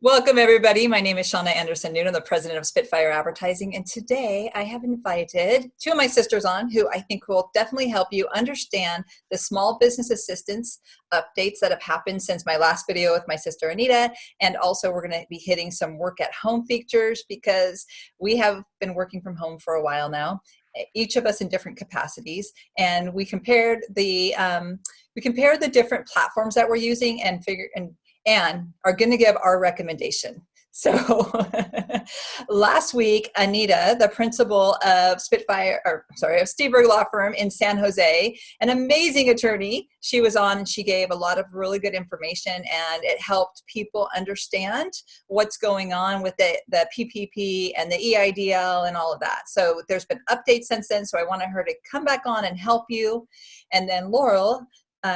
Welcome, everybody. My name is Laurel Anderson, I'm the president of Spitfire Advertising, and today I have invited two of my sisters on who I think will definitely help you understand the small business assistance updates that have happened since my last video with my sister Anita, and also we're going to be hitting some work at home features because we have been working from home for a while now, each of us in different capacities, and we compared the different platforms that we're using and are going to give our recommendation. So last week, Anita, the principal of Steburg Law Firm in San Jose, an amazing attorney, she was on and she gave a lot of really good information, and it helped people understand what's going on with the PPP and the EIDL and all of that. So there's been updates since then, so I wanted her to come back on and help you. And then Laurel,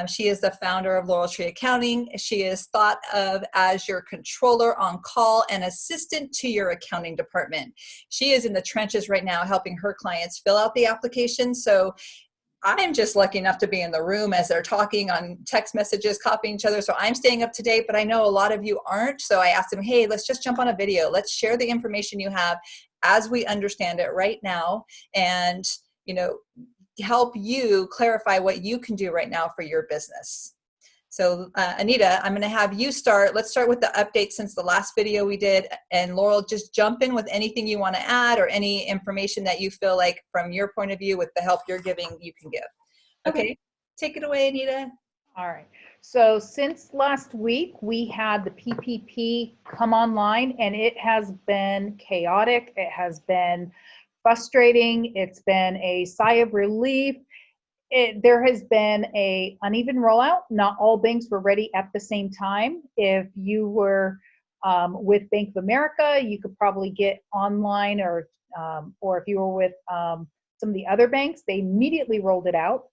she is the founder of Laurel Tree Accounting. She is thought of as your controller on call and assistant to your accounting department. She is in the trenches right now helping her clients fill out the application. So I'm just lucky enough to be in the room as they're talking on text messages, copying each other. So I'm staying up to date, but I know a lot of you aren't. So I asked them, hey, let's just jump on a video. Let's share the information you have as we understand it right now, and help you clarify what you can do right now for your business. So Anita, I'm going to have you start. Let's start with the update since the last video we did, and Laurel, just jump in with anything you want to add or any information that you feel like from your point of view with the help you're giving you can give. Okay. Take it away, Anita. All right. So since last week, we had the PPP come online, and it has been chaotic. It has been frustrating. It's been a sigh of relief. There has been an uneven rollout. Not all banks were ready at the same time. If you were with Bank of America, you could probably get online, or if you were with some of the other banks, they immediately rolled it out.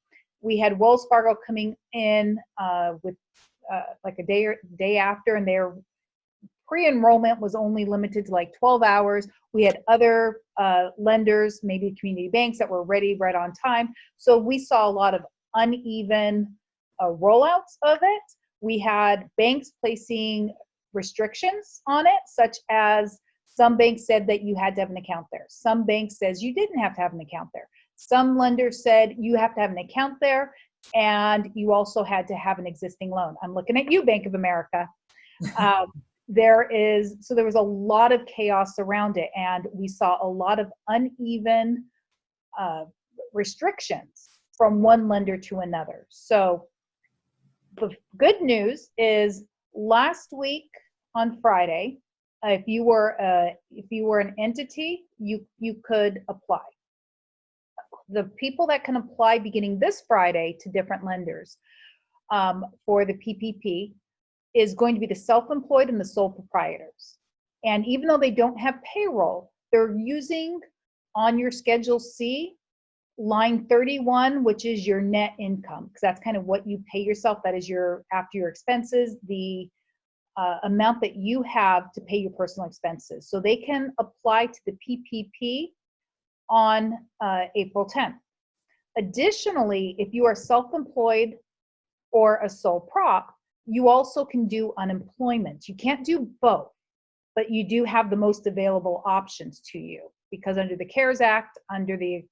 We had Wells Fargo coming in with like a day after, and their pre-enrollment was only limited to like 12 hours. We had other lenders, maybe community banks, that were ready right on time. So we saw a lot of uneven rollouts of it. We had banks placing restrictions on it, such as some banks said that you had to have an account there. Some banks says you didn't have to have an account there. Some lenders said you have to have an account there, and you also had to have an existing loan. I'm looking at you, Bank of America. There was a lot of chaos around it, and we saw a lot of uneven restrictions from one lender to another. So the good news is last week on Friday, if you were an entity, you could apply. The people that can apply beginning this Friday to different lenders for the PPP is going to be the self-employed and the sole proprietors. And even though they don't have payroll, they're using on your Schedule C, line 31, which is your net income, because that's kind of what you pay yourself. That is after your expenses, the amount that you have to pay your personal expenses. So they can apply to the PPP on April 10th. Additionally, if you are self-employed or a sole prop, you also can do unemployment. You can't do both, but you do have the most available options to you, because under the CARES Act, they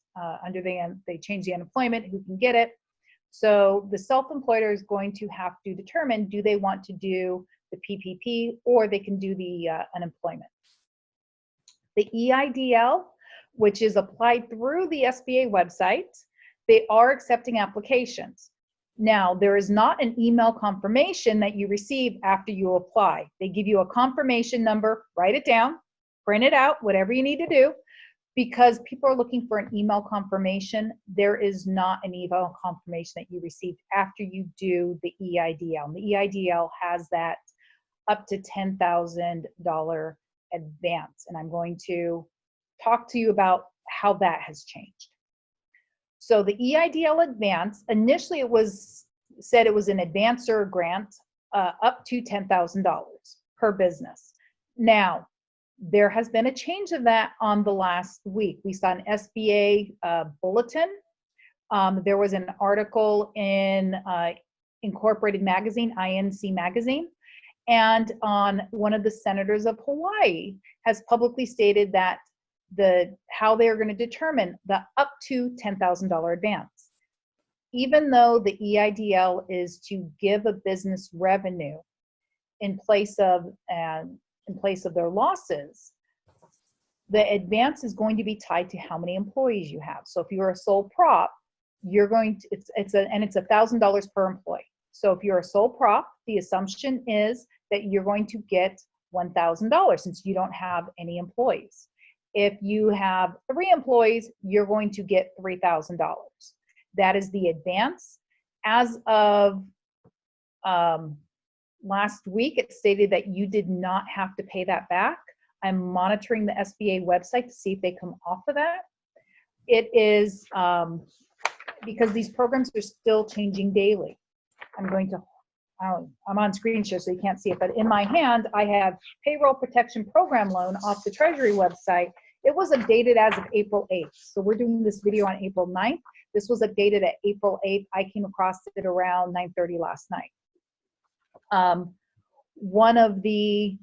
changed the unemployment, who can get it. So the self-employed is going to have to determine, do they want to do the PPP, or they can do the unemployment. The EIDL, which is applied through the SBA website, they are accepting applications. Now, there is not an email confirmation that you receive after you apply. They give you a confirmation number, write it down, print it out, whatever you need to do, because people are looking for an email confirmation. There is not an email confirmation that you received after you do the EIDL. And the EIDL has that up to $10,000 advance, and I'm going to talk to you about how that has changed. So the EIDL advance, initially it was said it was an advancer grant up to $10,000 per business. Now, there has been a change of that on the last week. We saw an SBA bulletin. There was an article in Incorporated Magazine, INC Magazine, And on one of the senators of Hawaii has publicly stated that how they are going to determine the up to $10,000 advance. Even though the EIDL is to give a business revenue in place of their losses, the advance is going to be tied to how many employees you have. So if you're a sole prop, you're going to, it's $1,000 per employee. So if you're a sole prop, the assumption is that you're going to get $1,000 since you don't have any employees. If you have 3 employees, you're going to get $3,000. That is the advance. As of last week, it stated that you did not have to pay that back. I'm monitoring the SBA website to see if they come off of that. It is because these programs are still changing daily. I'm on screen share so you can't see it, but in my hand, I have Payroll Protection Program Loan off the Treasury website. It was updated as of April 8th. So we're doing this video on April 9th. This was updated at April 8th. I came across it around 9:30 last night. One of the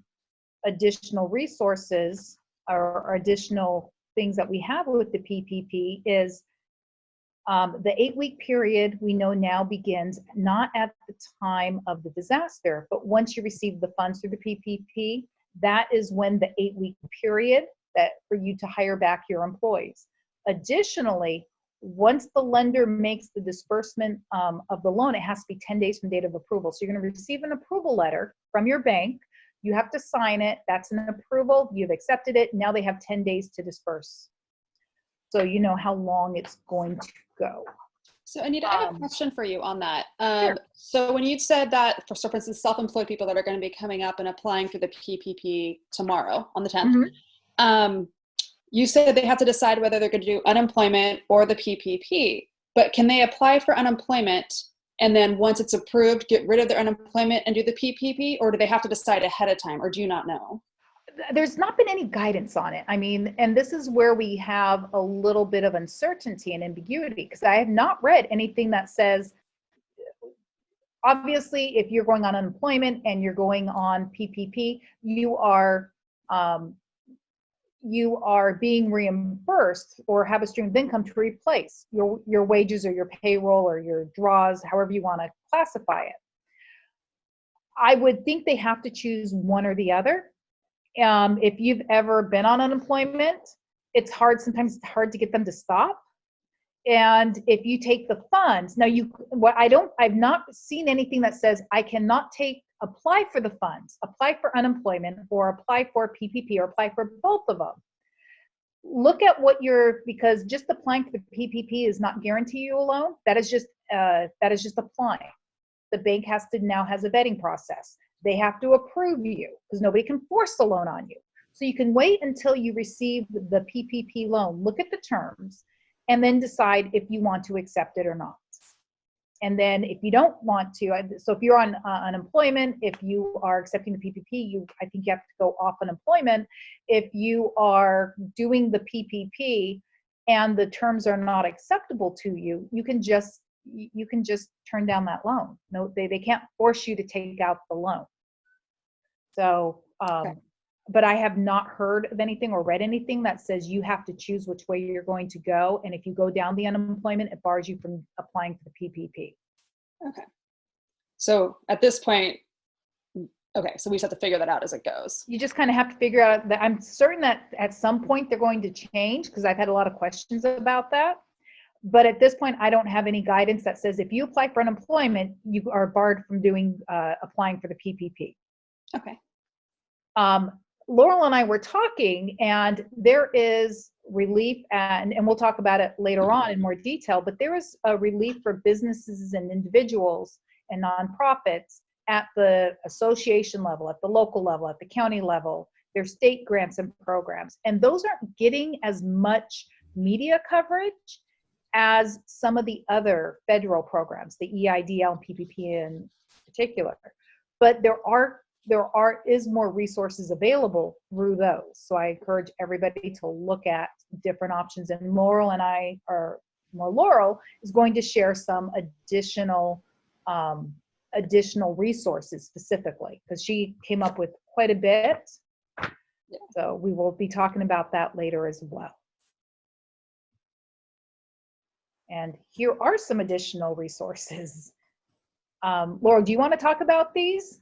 additional resources or additional things that we have with the PPP is the 8-week period we know now begins not at the time of the disaster, but once you receive the funds through the PPP, that is when the 8-week period that for you to hire back your employees. Additionally, once the lender makes the disbursement of the loan, it has to be 10 days from date of approval. So you're going to receive an approval letter from your bank. You have to sign it. That's an approval. You've accepted it. Now they have 10 days to disperse. So you know how long it's going to go. So Anita, I have a question for you on that. Sure. So when you said that, for instance, self-employed people that are going to be coming up and applying for the PPP tomorrow on the 10th, you said they have to decide whether they're going to do unemployment or the PPP, but can they apply for unemployment and then once it's approved, get rid of their unemployment and do the PPP, or do they have to decide ahead of time, or do you not know? There's not been any guidance on it. I mean, and this is where we have a little bit of uncertainty and ambiguity, because I have not read anything that says, obviously, if you're going on unemployment and you're going on PPP, you are being reimbursed or have a stream of income to replace your wages or your payroll or your draws, however you want to classify it. I would think they have to choose one or the other. If you've ever been on unemployment, sometimes it's hard to get them to stop. And if you take the funds, now I've not seen anything that says I cannot apply for the funds, apply for unemployment, or apply for PPP, or apply for both of them. Look at because just applying for the PPP is not guarantee you a loan. That is just applying. The bank has a vetting process. They have to approve you because nobody can force the loan on you. So you can wait until you receive the PPP loan, look at the terms, and then decide if you want to accept it or not. And then if you don't want to, so if you're on unemployment, if you are accepting the PPP, I think you have to go off unemployment. If you are doing the PPP and the terms are not acceptable to you, you can just turn down that loan. No, they can't force you to take out the loan. So, Okay. But I have not heard of anything or read anything that says you have to choose which way you're going to go. And if you go down the unemployment, it bars you from applying for the PPP. Okay. So at this point, okay, so we just have to figure that out as it goes. You just kind of have to figure out that. I'm certain that at some point they're going to change, because I've had a lot of questions about that. But at this point, I don't have any guidance that says if you apply for unemployment, you are barred from applying for the PPP. Okay. Laurel and I were talking, and there is relief, and we'll talk about it later on in more detail, but there is a relief for businesses and individuals and nonprofits at the association level, at the local level, at the county level. There's state grants and programs, and those aren't getting as much media coverage as some of the other federal programs, the EIDL and PPP in particular. But there is more resources available through those. So I encourage everybody to look at different options. And Laurel is going to share some additional additional resources specifically, because she came up with quite a bit. Yeah. So we will be talking about that later as well. And here are some additional resources. Laurel, do you want to talk about these?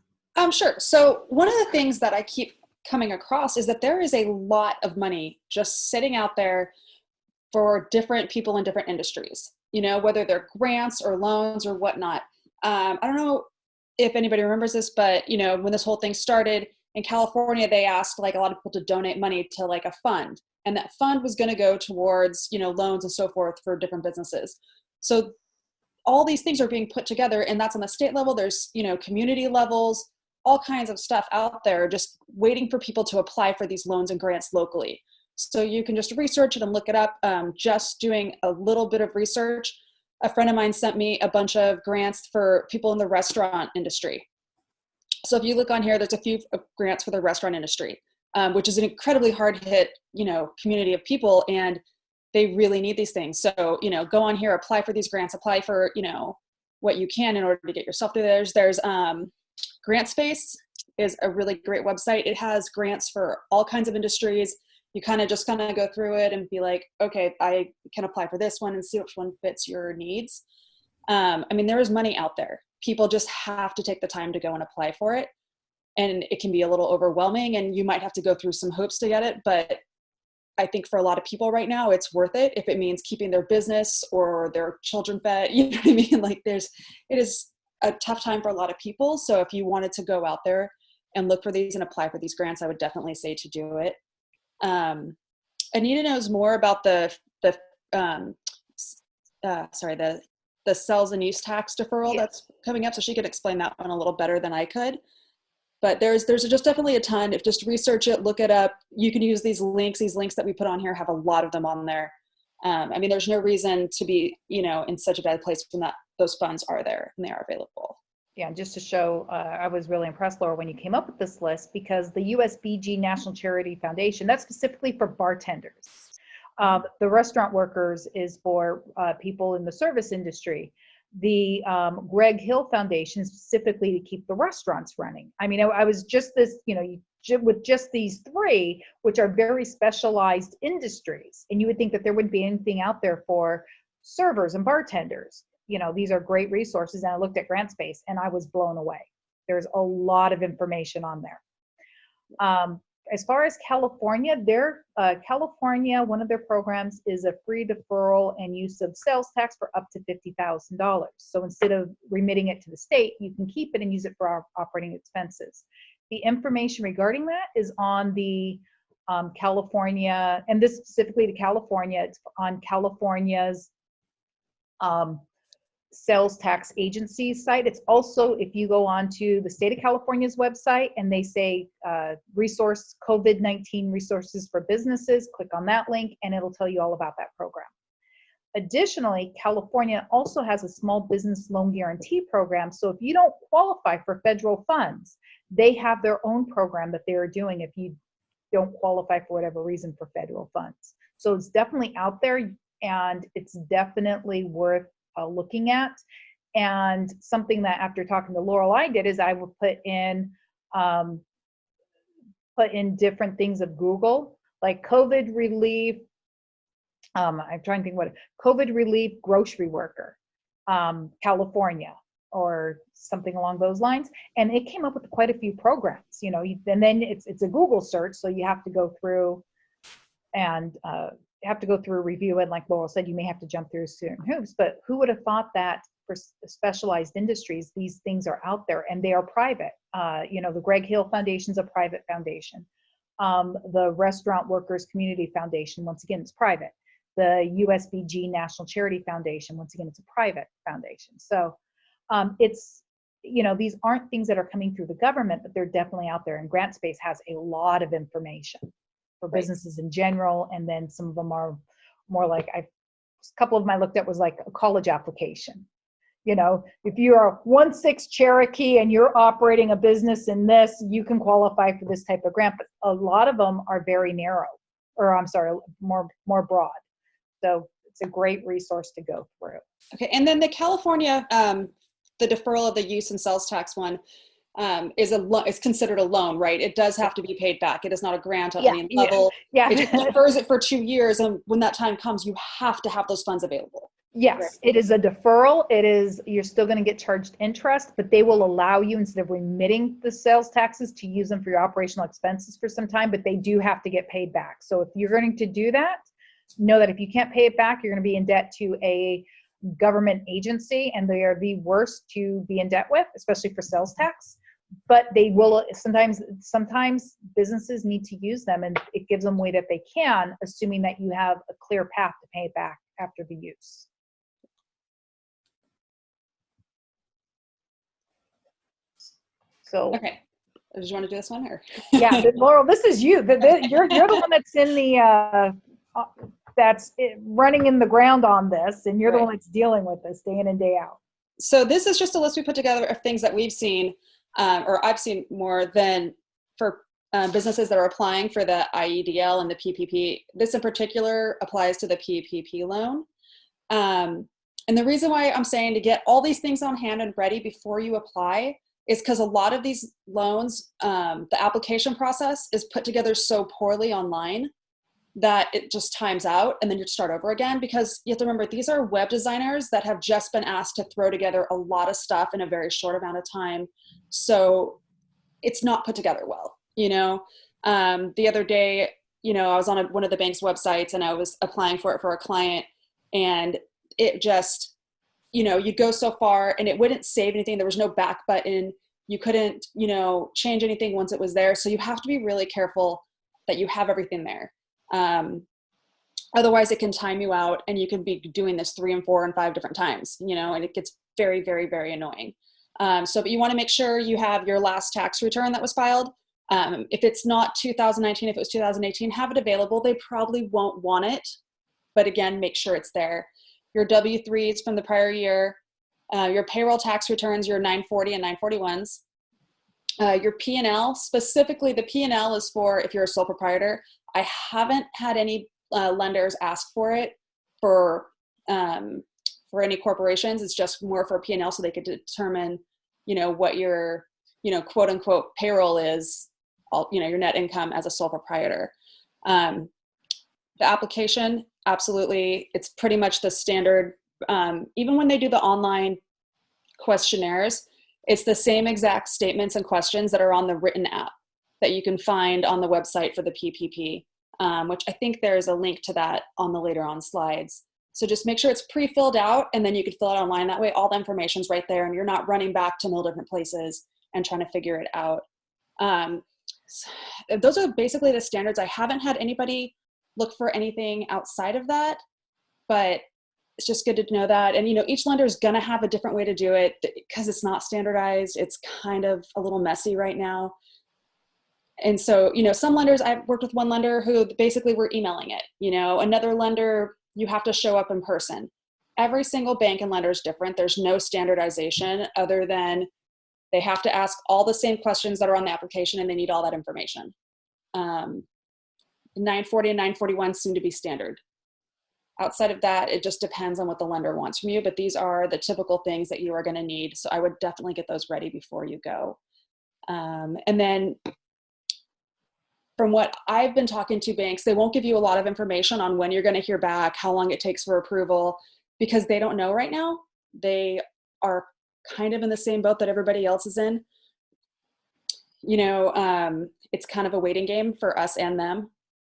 Sure. So one of the things that I keep coming across is that there is a lot of money just sitting out there for different people in different industries, you know, whether they're grants or loans or whatnot. I don't know if anybody remembers this, but, you know, when this whole thing started in California, they asked like a lot of people to donate money to like a fund. And that fund was going to go towards, you know, loans and so forth for different businesses. So all these things are being put together, and that's on the state level. There's, you know, community levels, all kinds of stuff out there just waiting for people to apply for these loans and grants locally. So you can just research it and look it up. Just doing a little bit of research. A friend of mine sent me a bunch of grants for people in the restaurant industry. So if you look on here, there's a few grants for the restaurant industry, which is an incredibly hard hit, you know, community of people, and they really need these things. So, you know, go on here, apply for these grants, apply for, you know, what you can in order to get yourself through there. There's Grant Space is a really great website. It has grants for all kinds of industries. You kind of go through it and be like, okay, I can apply for this one and see which one fits your needs. I mean, there is money out there. People just have to take the time to go and apply for it. And it can be a little overwhelming, and you might have to go through some hoops to get it. But I think for a lot of people right now, it's worth it if it means keeping their business or their children fed. You know what I mean? Like it is a tough time for a lot of people. So if you wanted to go out there and look for these and apply for these grants, I would definitely say to do it. Anita knows more about the sales and use tax deferral that's coming up, so she could explain that one a little better than I could. But there's just definitely a ton. If just research it, look it up. You can use these links. These links that we put on here have a lot of them on there. I mean, there's no reason to be, you know, in such a bad place when those funds are there and they are available. Yeah, just to show, I was really impressed, Laura, when you came up with this list, because the USBG National Charity Foundation, that's specifically for bartenders. The restaurant workers is for people in the service industry. The Greg Hill Foundation is specifically to keep the restaurants running. I mean, I was just this, you know, with just these three, which are very specialized industries, and you would think that there wouldn't be anything out there for servers and bartenders. You know, these are great resources. And I looked at Grant Space and I was blown away. There's a lot of information on there. As far as California, one of their programs is a free deferral and use of sales tax for up to $50,000. So instead of remitting it to the state, you can keep it and use it for our operating expenses. The information regarding that is on the California, and this specifically to California, it's on California's sales tax agency site. It's also, if you go on to the state of California's website and they say resource COVID-19 resources for businesses, click on that link and it'll tell you all about that program. Additionally, California also has a small business loan guarantee program. So if you don't qualify for federal funds, they have their own program that they are doing if you don't qualify for whatever reason for federal funds. So it's definitely out there, and it's definitely worth looking at. And something that after talking to Laurel I did is I would put in different things of Google, like COVID relief. I'm trying to think what COVID relief grocery worker, California, or something along those lines. And it came up with quite a few programs, you know, and then it's a Google search. So you have to go through and review it. Like Laurel said, you may have to jump through certain hoops, but who would have thought that for specialized industries, these things are out there and they are private. You know, the Greg Hill Foundation is a private foundation. The Restaurant Workers Community Foundation, once again, it's private. The USBG National Charity Foundation, once again, it's a private foundation. So it's, you know, these aren't things that are coming through the government, but they're definitely out there. And Grant Space has a lot of information for businesses in general. And then some of them are more like, a couple of them I looked at was like a college application. You know, if you are 1-6 Cherokee and you're operating a business in this, you can qualify for this type of grant. But a lot of them are very narrow, or I'm sorry, more broad. So it's a great resource to go through. Okay, and then the California the deferral of the use and sales tax one is considered a loan, right? It does have to be paid back. It is not a grant at any level. Yeah. It just defers it for 2 years. And when that time comes, you have to have those funds available. Yes, it is a deferral. You're still going to get charged interest, but they will allow you, instead of remitting the sales taxes, to use them for your operational expenses for some time, but they do have to get paid back. So if you're going to do that, know that if you can't pay it back, you're going to be in debt to a government agency, and they are the worst to be in debt with, especially for sales tax. But they will sometimes businesses need to use them, and it gives them a way that they can, assuming that you have a clear path to pay it back after the use. So okay, did you want to do this one, or? Yeah, Laurel, this is you. You're the one that's in the running in the ground on this, and you're the one that's dealing with this day in and day out. So this is just a list we put together of things that we've seen, or I've seen more than for businesses that are applying for the EIDL and the PPP. This in particular applies to the PPP loan. And the reason why I'm saying to get all these things on hand and ready before you apply is because a lot of these loans, the application process is put together so poorly online that it just times out, and then you start over again, because you have to remember, these are web designers that have just been asked to throw together a lot of stuff in a very short amount of time. So it's not put together well, you know? The other day, you know, I was on one of the bank's websites and I was applying for it for a client, and it just, you know, you'd go so far and it wouldn't save anything. There was no back button. You couldn't, you know, change anything once it was there. So you have to be really careful that you have everything there. Otherwise it can time you out, and you can be doing this 3 and 4 and 5 different times, you know, and it gets very, very, very annoying. But you want to make sure you have your last tax return that was filed. If it's not 2019, if it was 2018, have it available. They probably won't want it, but again, make sure it's there. Your W-3s from the prior year, your payroll tax returns, your 940 and 941s, your P&L, specifically the P&L is for if you're a sole proprietor. I haven't had any lenders ask for it for any corporations. It's just more for P&L, so they could determine, you know, what your, you know, quote unquote payroll is, you know, your net income as a sole proprietor. The application, absolutely, it's pretty much the standard. Even when they do the online questionnaires, it's the same exact statements and questions that are on the written app that you can find on the website for the PPP, which I think there's a link to that on the later on slides. So just make sure it's pre-filled out, and then you can fill it online. That way all the information's right there, and you're not running back to 0 different places and trying to figure it out. Those are basically the standards. I haven't had anybody look for anything outside of that, but it's just good to know that. And, you know, each lender is going to have a different way to do it because it's not standardized. It's kind of a little messy right now. And so, you know, some lenders, I've worked with one lender who basically were emailing it, you know, another lender, you have to show up in person. Every single bank and lender is different. There's no standardization other than they have to ask all the same questions that are on the application, and they need all that information. 940 and 941 seem to be standard. Outside of that, it just depends on what the lender wants from you, but these are the typical things that you are going to need. So I would definitely get those ready before you go. And then from what I've been talking to banks, they won't give you a lot of information on when you're going to hear back, how long it takes for approval, because they don't know right now. They are kind of in the same boat that everybody else is in. You know, it's kind of a waiting game for us and them.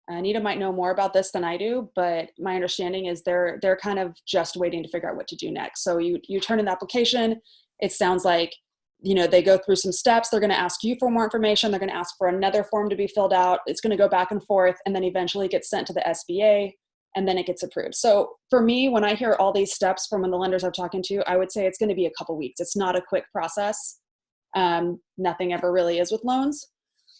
Anita might know more about this than I do, but my understanding is they're kind of just waiting to figure out what to do next. So you turn in the application. It sounds like, you know, they go through some steps. They're going to ask you for more information. They're going to ask for another form to be filled out. It's going to go back and forth, and then eventually gets sent to the SBA, and then it gets approved. So for me, when I hear all these steps from when the lenders I'm talking to, I would say it's going to be a couple weeks. It's not a quick process. Nothing ever really is with loans.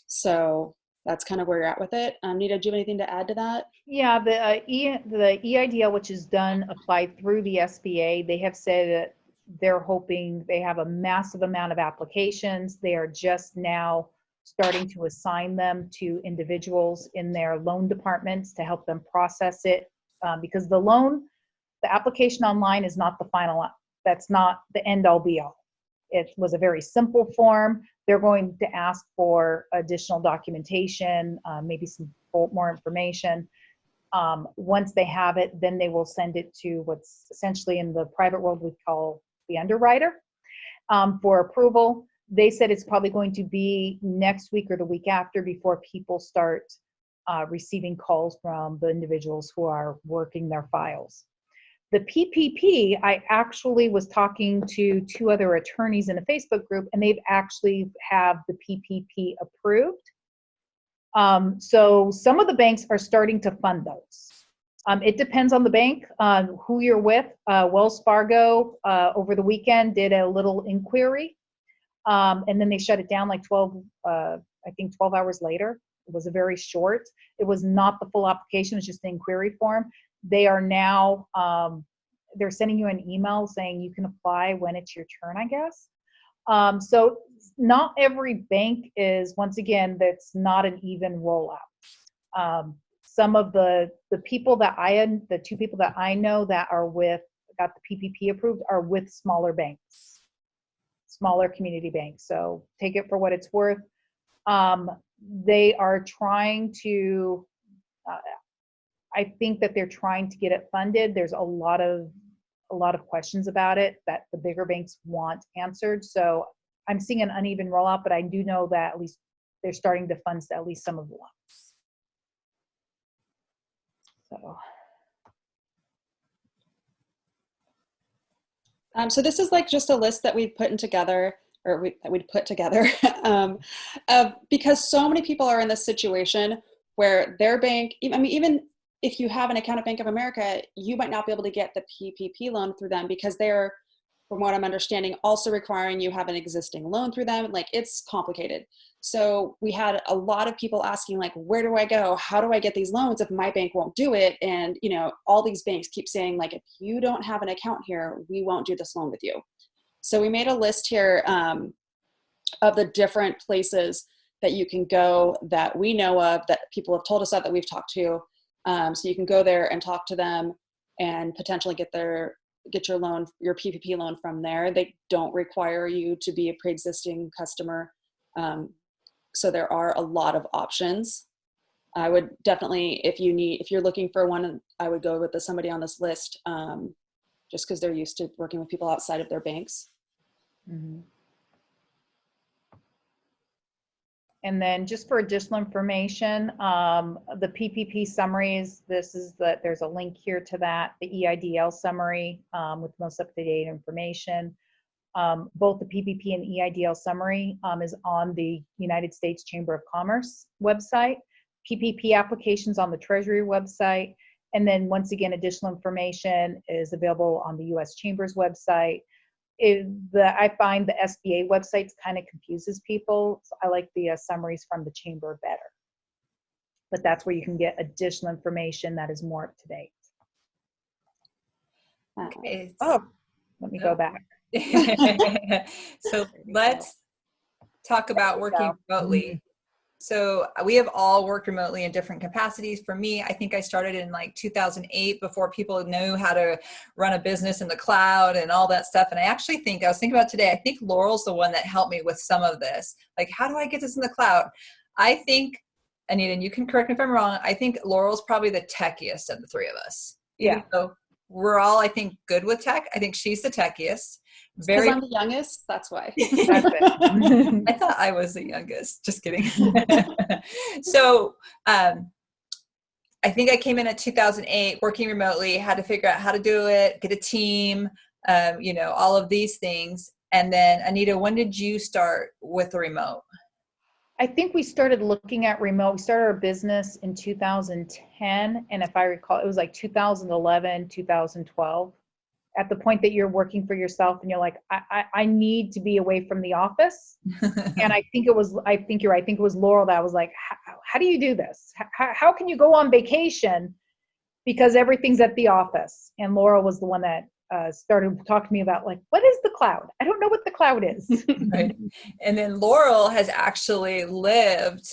So that's kind of where you're at with it. Anita, do you have anything to add to that? Yeah, the EIDL, which is done, applied through the SBA, they have said that they're hoping they have a massive amount of applications. They are just now starting to assign them to individuals in their loan departments to help them process it, because the application online is not the final, that's not the end all be all. It was a very simple form. They're going to ask for additional documentation, maybe some more information. Once they have it, then they will send it to what's essentially in the private world we call the underwriter for approval. They said it's probably going to be next week or the week after before people start receiving calls from the individuals who are working their files. The PPP, I actually was talking to 2 other attorneys in a Facebook group, and they've actually have the PPP approved. So some of the banks are starting to fund those. It depends on the bank, who you're with. Wells Fargo over the weekend did a little inquiry, and then they shut it down like 12 hours later. It was a very short. It was not the full application. It was just the inquiry form. They are now, they're sending you an email saying you can apply when it's your turn, I guess. So not every bank is, once again, that's not an even rollout. Some of the people that the 2 people that I know that are with, got the PPP approved, are with smaller banks, smaller community banks. So take it for what it's worth. They are trying to, I think that they're trying to get it funded. There's a lot of questions about it that the bigger banks want answered. So I'm seeing an uneven rollout, but I do know that at least they're starting to fund at least some of the loans. So this is like just a list that we've put together, because so many people are in this situation where their bank, I mean, even if you have an account at Bank of America, you might not be able to get the PPP loan through them because they're, from what I'm understanding, also requiring you have an existing loan through them. Like, it's complicated. So we had a lot of people asking, like, where do I go? How do I get these loans if my bank won't do it? And, you know, all these banks keep saying, like, if you don't have an account here, we won't do this loan with you. So we made a list here of the different places that you can go that we know of, that people have told us of, that we've talked to. So you can go there and talk to them and potentially get your loan, your PPP loan from there. They don't require you to be a pre-existing customer. So there are a lot of options. I would definitely, if you're looking for one, I would go with somebody on this list, just because they're used to working with people outside of their banks. Mm-hmm. And then just for additional information, the PPP summaries, there's a link here to that, the EIDL summary with most up-to-date information. Both the PPP and EIDL summary is on the United States Chamber of Commerce website. PPP applications on the Treasury website. And then once again, additional information is available on the U.S. Chamber's website. I find the SBA websites kind of confuses people. So I like the summaries from the Chamber better. But that's where you can get additional information that is more up to date. Okay. Let me go back. So let's talk about working remotely. So we have all worked remotely in different capacities. For me, I think I started in like 2008 before people knew how to run a business in the cloud and all that stuff. And I was thinking about today, I think Laurel's the one that helped me with some of this. Like, how do I get this in the cloud? I think, Anita, and you can correct me if I'm wrong, I think Laurel's probably the techiest of the 3 of us. Yeah. So we're all, I think, good with tech. I think she's the techiest. Because I'm the youngest, that's why. That's it. I thought I was the youngest. Just kidding. So I think I came in at 2008, working remotely, had to figure out how to do it, get a team, all of these things. And then, Anita, when did you start with the remote? I think we started looking at remote. We started our business in 2010. And if I recall, it was like 2011, 2012. At the point that you're working for yourself and you're like, I need to be away from the office. And I think you're right. I think it was Laurel that was like, how do you do this? How can you go on vacation? Because everything's at the office. And Laurel was the one that started to talk to me about, like, what is the cloud? I don't know what the cloud is. Right. And then Laurel has actually lived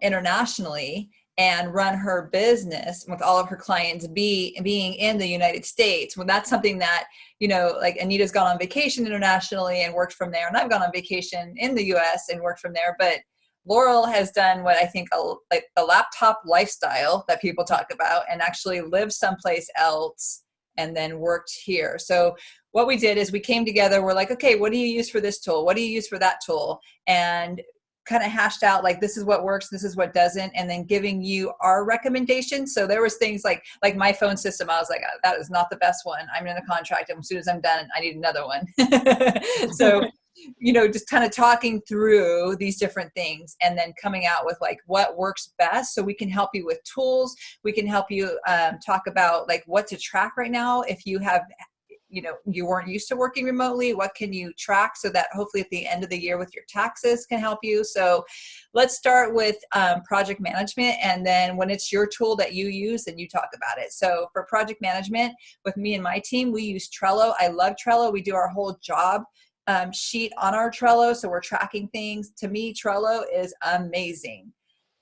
internationally. and run her business with all of her clients being in the United States. Well, that's something that, like Anita's gone on vacation internationally and worked from there, and I've gone on vacation in the US and worked from there. But Laurel has done what I think a laptop lifestyle that people talk about, and actually lived someplace else and then worked here. So what we did is we came together. We're like, okay, what do you use for this tool? What do you use for that tool? And kind of hashed out like, this is what works, this is what doesn't, and then giving you our recommendations. So there was things like my phone system. I was like, that is not the best one. I'm in a contract, and as soon as I'm done, I need another one. So, just kind of talking through these different things and then coming out with like what works best, so we can help you with tools. We can help you talk about like what to track right now. If you have you weren't used to working remotely, what can you track so that hopefully at the end of the year with your taxes can help you. So let's start with project management, and then when it's your tool that you use, then you talk about it. So for project management, with me and my team, we use Trello. I love Trello. We do our whole job sheet on our Trello, so we're tracking things. To me, Trello is amazing.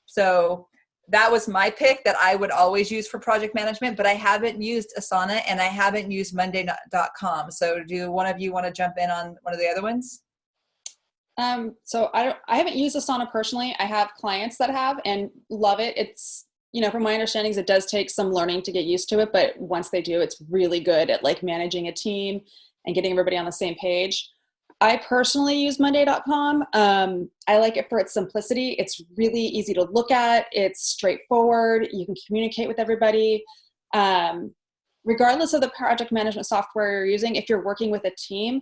So that was my pick that I would always use for project management, but I haven't used Asana and I haven't used Monday.com. So do one of you want to jump in on one of the other ones? So I haven't used Asana personally. I have clients that have and love it. It's, from my understandings, it does take some learning to get used to it, but once they do, it's really good at like managing a team and getting everybody on the same page. I personally use Monday.com. I like it for its simplicity. It's really easy to look at. It's straightforward. You can communicate with everybody. Regardless of the project management software you're using, if you're working with a team,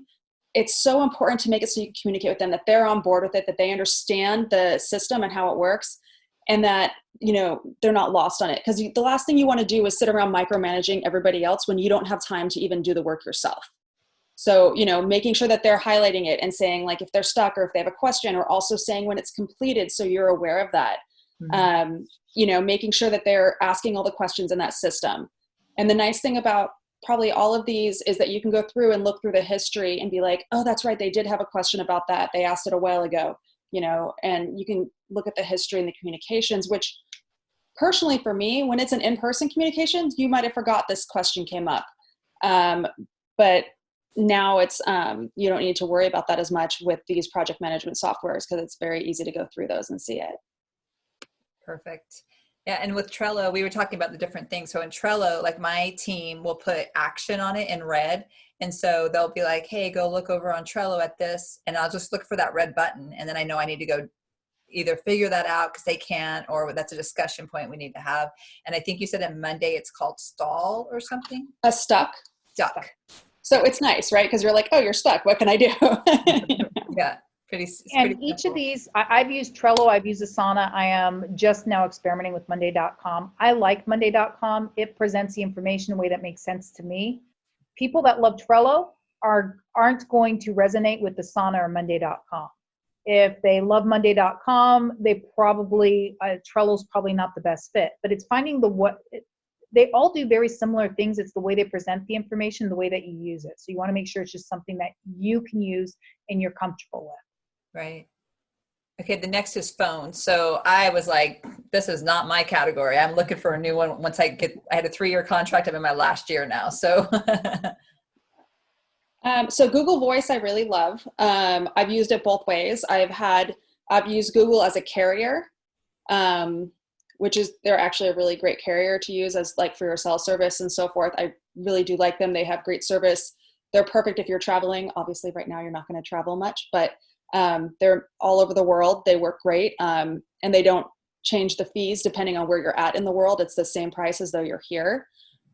it's so important to make it so you can communicate with them, that they're on board with it, that they understand the system and how it works, and that, they're not lost on it. Because the last thing you want to do is sit around micromanaging everybody else when you don't have time to even do the work yourself. So, making sure that they're highlighting it and saying like if they're stuck or if they have a question, or also saying when it's completed so you're aware of that. Mm-hmm. Making sure that they're asking all the questions in that system. And the nice thing about probably all of these is that you can go through and look through the history and be like, oh, that's right, they did have a question about that. They asked it a while ago, and you can look at the history and the communications, which personally for me, when it's an in-person communication, you might have forgot this question came up. But now it's, you don't need to worry about that as much with these project management softwares, because it's very easy to go through those and see it. Perfect. Yeah. And with Trello, we were talking about the different things. So in Trello, like my team will put action on it in red. And so they'll be like, hey, go look over on Trello at this. And I'll just look for that red button. And then I know I need to go either figure that out because they can't, or that's a discussion point we need to have. And I think you said on Monday, it's called stall or something. Stuck. Stuck. So it's nice, right? Because you're like, oh, you're stuck. What can I do? Yeah. And each simple. Of these, I've used Trello, I've used Asana. I am just now experimenting with Monday.com. I like Monday.com. It presents the information in a way that makes sense to me. People that love Trello aren't going to resonate with Asana or Monday.com. If they love Monday.com, Trello's probably not the best fit. But it's finding they all do very similar things. It's the way they present the information, the way that you use it. So you want to make sure it's just something that you can use and you're comfortable with. Right. Okay. The next is phone. So I was like, this is not my category. I'm looking for a new one. Once I had a 3-year contract. I'm in my last year now. So, so Google Voice, I really love. I've used it both ways. I've used Google as a carrier, they're actually a really great carrier to use as like for your cell service and so forth. I really do like them. They have great service. They're perfect if you're traveling. Obviously right now you're not going to travel much, but they're all over the world. They work great. And they don't change the fees depending on where you're at in the world. It's the same price as though you're here,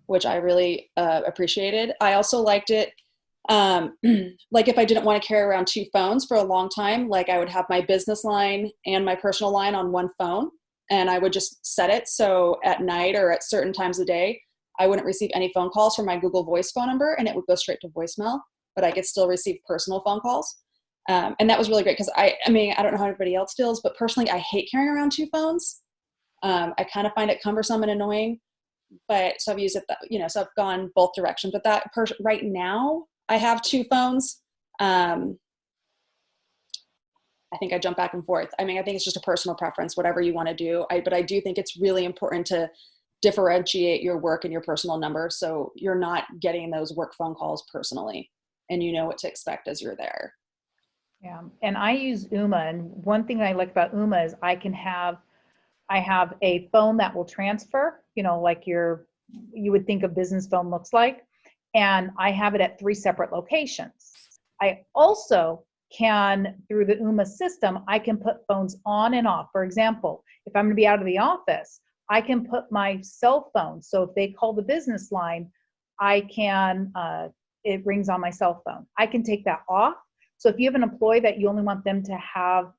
which I really appreciated. I also liked it. Like if I didn't want to carry around 2 phones for a long time, like I would have my business line and my personal line on one phone. And I would just set it so at night or at certain times of day, I wouldn't receive any phone calls from my Google Voice phone number, and it would go straight to voicemail, but I could still receive personal phone calls. And that was really great because I don't know how everybody else feels, but personally, I hate carrying around 2 phones. I kind of find it cumbersome and annoying, but so I've used it, so I've gone both directions. But right now I have 2 phones. I think I jump back and forth. I mean, I think it's just a personal preference, whatever you want to do. But I do think it's really important to differentiate your work and your personal number, so you're not getting those work phone calls personally, and you know what to expect as you're there. Yeah, and I use Uma, and one thing I like about Uma is I have a phone that will transfer, like you would think a business phone looks like, and I have it at 3 separate locations. I also can, through the Uma system, I can put phones on and off. For example, if I'm going to be out of the office, I can put my cell phone. So if they call the business line, I can, it rings on my cell phone. I can take that off. So if you have an employee that you only want them to have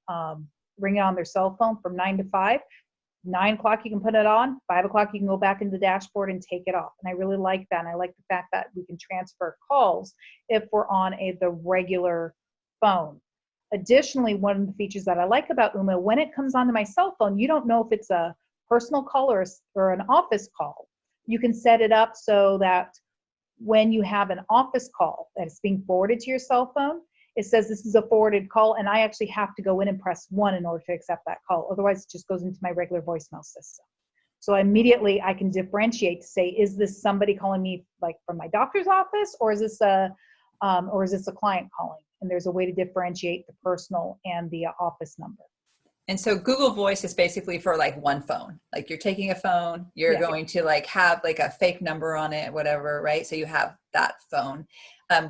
ring it on their cell phone from 9 to 5, 9 o'clock you can put it on, 5 o'clock you can go back into the dashboard and take it off. And I really like that. And I like the fact that we can transfer calls if we're on the regular phone. Additionally, one of the features that I like about Uma, when it comes onto my cell phone, you don't know if it's a personal call or an office call. You can set it up so that when you have an office call that is being forwarded to your cell phone, it says this is a forwarded call, and I actually have to go in and press 1 in order to accept that call. Otherwise, it just goes into my regular voicemail system. So immediately I can differentiate to say, is this somebody calling me like from my doctor's office, or is this a client calling? And there's a way to differentiate the personal and the office number. And so Google Voice is basically for like one phone. Like you're taking a phone, you're going to like have like a fake number on it, whatever, right? So you have that phone.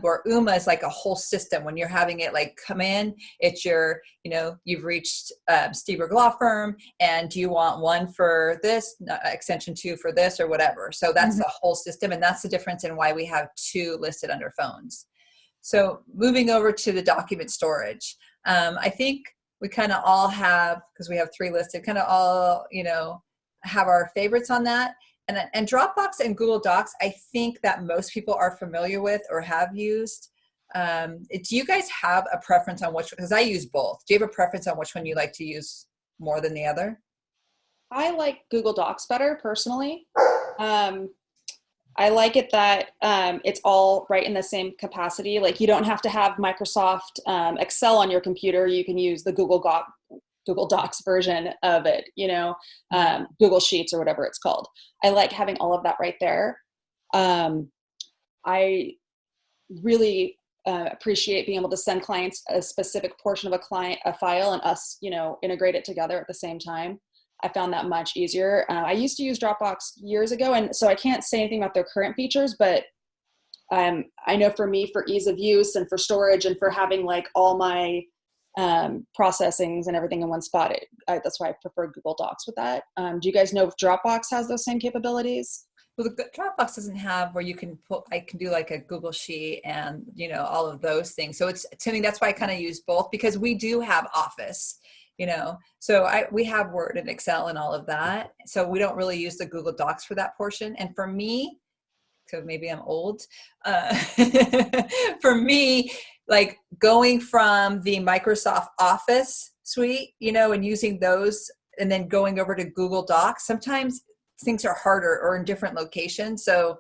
Where Uma is like a whole system. When you're having it like come in, it's your, you've reached Steburg Law Firm, and do you want 1 for this, extension 2 for this, or whatever. So that's the whole system, and that's the difference in why we have 2 listed under phones. So moving over to the document storage, I think we kind of all have, because we have 3 listed, kind of all, have our favorites on that. And Dropbox and Google Docs, I think that most people are familiar with or have used. Do you guys have a preference on which, because I use both. Do you have a preference on which one you like to use more than the other? I like Google Docs better personally. I like it that it's all right in the same capacity. Like you don't have to have Microsoft Excel on your computer. You can use the Google Docs version of it, Google Sheets or whatever it's called. I like having all of that right there. I really appreciate being able to send clients a specific portion of a file, and us, integrate it together at the same time. I found that much easier. I used to use Dropbox years ago, and so I can't say anything about their current features, but I know for me, for ease of use and for storage and for having like all my processings and everything in one spot, that's why I prefer Google Docs with that. Do you guys know if Dropbox has those same capabilities? Well, the Dropbox doesn't have where you can I can do like a Google Sheet and, all of those things. So to me, that's why I kind of use both, because we do have Office, so we have Word and Excel and all of that. So we don't really use the Google Docs for that portion. And for me, so maybe I'm old, for me, like going from the Microsoft Office suite, and using those and then going over to Google Docs, sometimes things are harder or in different locations. So,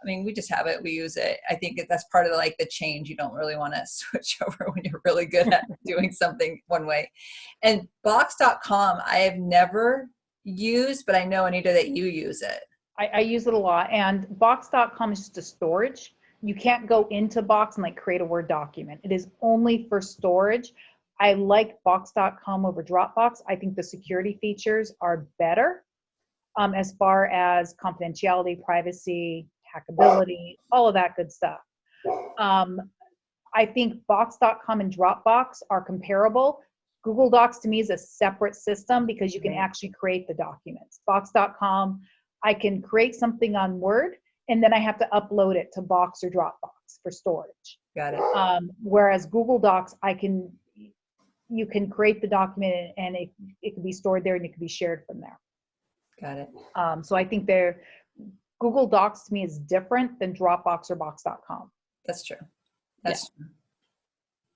we just have it, we use it. I think that's part of the change. You don't really want to switch over when you're really good at doing something one way. And Box.com, I have never used, but I know, Anita, that you use it. I use it a lot, and Box.com is just a storage. You can't go into Box and create a Word document. It is only for storage. I like Box.com over Dropbox. I think the security features are better as far as confidentiality, privacy, hackability, all of that good stuff. I think Box.com and Dropbox are comparable. Google Docs to me is a separate system because you can actually create the documents. Box.com, I can create something on Word, and then I have to upload it to Box or Dropbox for storage. Got it. Whereas Google Docs, you can create the document and it can be stored there and it can be shared from there. Got it. So I think Google Docs to me is different than Dropbox or Box.com. That's true. That's true.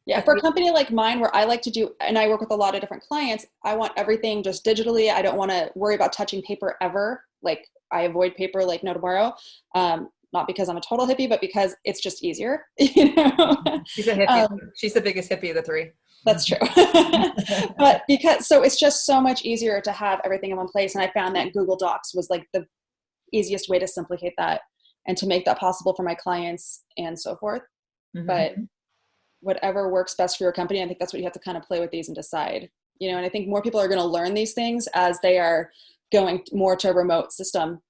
Yeah, for a company like mine where I like to do, and I work with a lot of different clients, I want everything just digitally. I don't want to worry about touching paper ever. I avoid paper like no tomorrow. Not because I'm a total hippie, but because it's just easier. She's a hippie. She's the biggest hippie of the 3. That's true. But so it's just so much easier to have everything in one place. And I found that Google Docs was like the easiest way to simplify that and to make that possible for my clients and so forth. But whatever works best for your company, I think that's what you have to kind of play with these and decide, and I think more people are going to learn these things as they are going more to a remote system.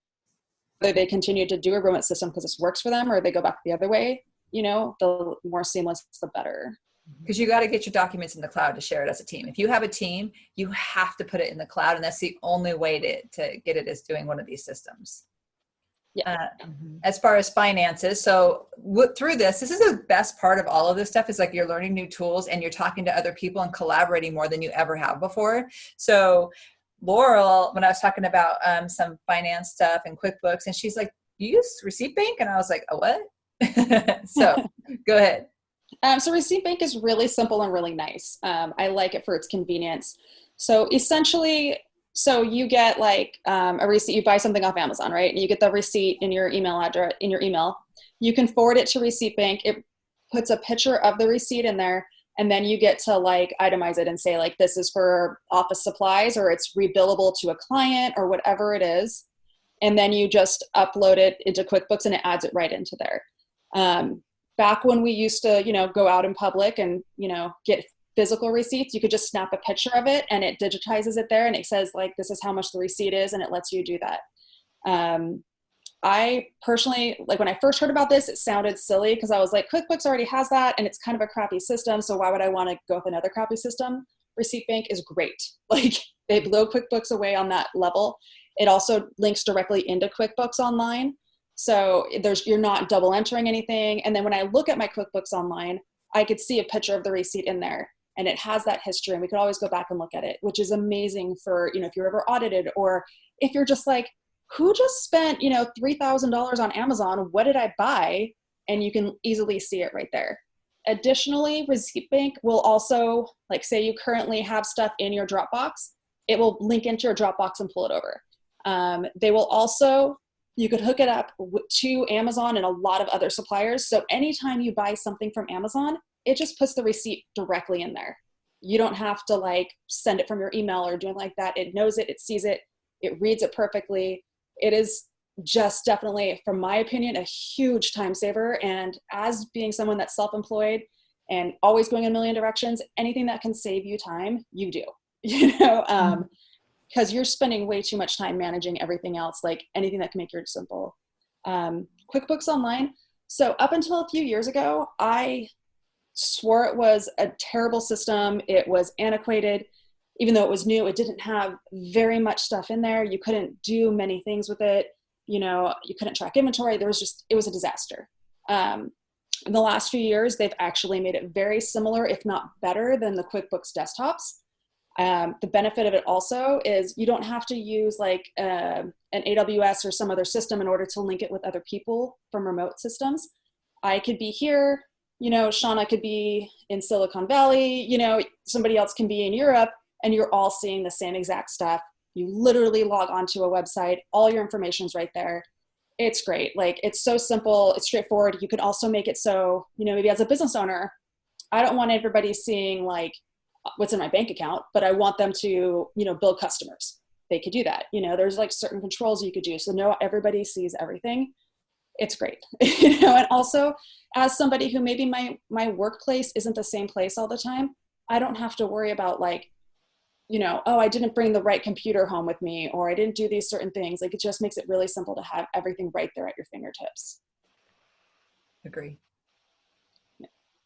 Whether they continue to do a remote system because this works for them or they go back the other way, the more seamless, the better. Because you got to get your documents in the cloud to share it as a team. If you have a team, you have to put it in the cloud, and that's the only way to get it is doing one of these systems. Yeah. As far as finances, so through this is the best part of all of this stuff is like you're learning new tools and you're talking to other people and collaborating more than you ever have before. So Laurel, when I was talking about some finance stuff and QuickBooks, and she's like, "You use Receipt Bank?" And I was like, "A what?" So go ahead. So Receipt Bank is really simple and really nice. I like it for its convenience. So essentially, you get like a receipt, you buy something off Amazon, right? And you get the receipt in your email address, in your email. You can forward it to Receipt Bank. It puts a picture of the receipt in there, and then you get to like itemize it and say like, this is for office supplies, or it's rebillable to a client, or whatever it is. And then you just upload it into QuickBooks and it adds it right into there. Back when we used to, go out in public and, get physical receipts, you could just snap a picture of it and it digitizes it there and it says like, this is how much the receipt is, and it lets you do that. I personally, like when I first heard about this, it sounded silly because I was like, QuickBooks already has that and it's kind of a crappy system. So why would I want to go with another crappy system? Receipt Bank is great. Like they blow QuickBooks away on that level. It also links directly into QuickBooks Online. So you're not double entering anything. And then when I look at my QuickBooks Online, I could see a picture of the receipt in there and it has that history and we could always go back and look at it, which is amazing for, if you're ever audited or if you're just like, who just spent, $3,000 on Amazon? What did I buy? And you can easily see it right there. Additionally, Receipt Bank will also, like say you currently have stuff in your Dropbox, it will link into your Dropbox and pull it over. They will also, you could hook it up to Amazon and a lot of other suppliers. So anytime you buy something from Amazon, it just puts the receipt directly in there. You don't have to like send it from your email or doing like that. It knows it, it sees it, it reads it perfectly. It is just definitely, from my opinion, a huge time saver. And as being someone that's self-employed and always going in a million directions, anything that can save you time, you do, because you're spending way too much time managing everything else, like anything that can make yours simple. QuickBooks Online. So up until a few years ago, I swore it was a terrible system. It was antiquated. Even though it was new, it didn't have very much stuff in there. You couldn't do many things with it. You couldn't track inventory. It was a disaster. In the last few years, they've actually made it very similar, if not better than the QuickBooks desktops. The benefit of it also is you don't have to use like an AWS or some other system in order to link it with other people from remote systems. I could be here, Shauna could be in Silicon Valley, somebody else can be in Europe, and you're all seeing the same exact stuff. You literally log onto a website, all your information's right there. It's great. Like it's so simple, it's straightforward. You can also make it so, maybe as a business owner, I don't want everybody seeing like what's in my bank account, but I want them to, build customers. They could do that. There's like certain controls you could do. So no, everybody sees everything. It's great. And also as somebody who maybe my workplace isn't the same place all the time, I don't have to worry about like, oh, I didn't bring the right computer home with me, or I didn't do these certain things. Like it just makes it really simple to have everything right there at your fingertips. Agree.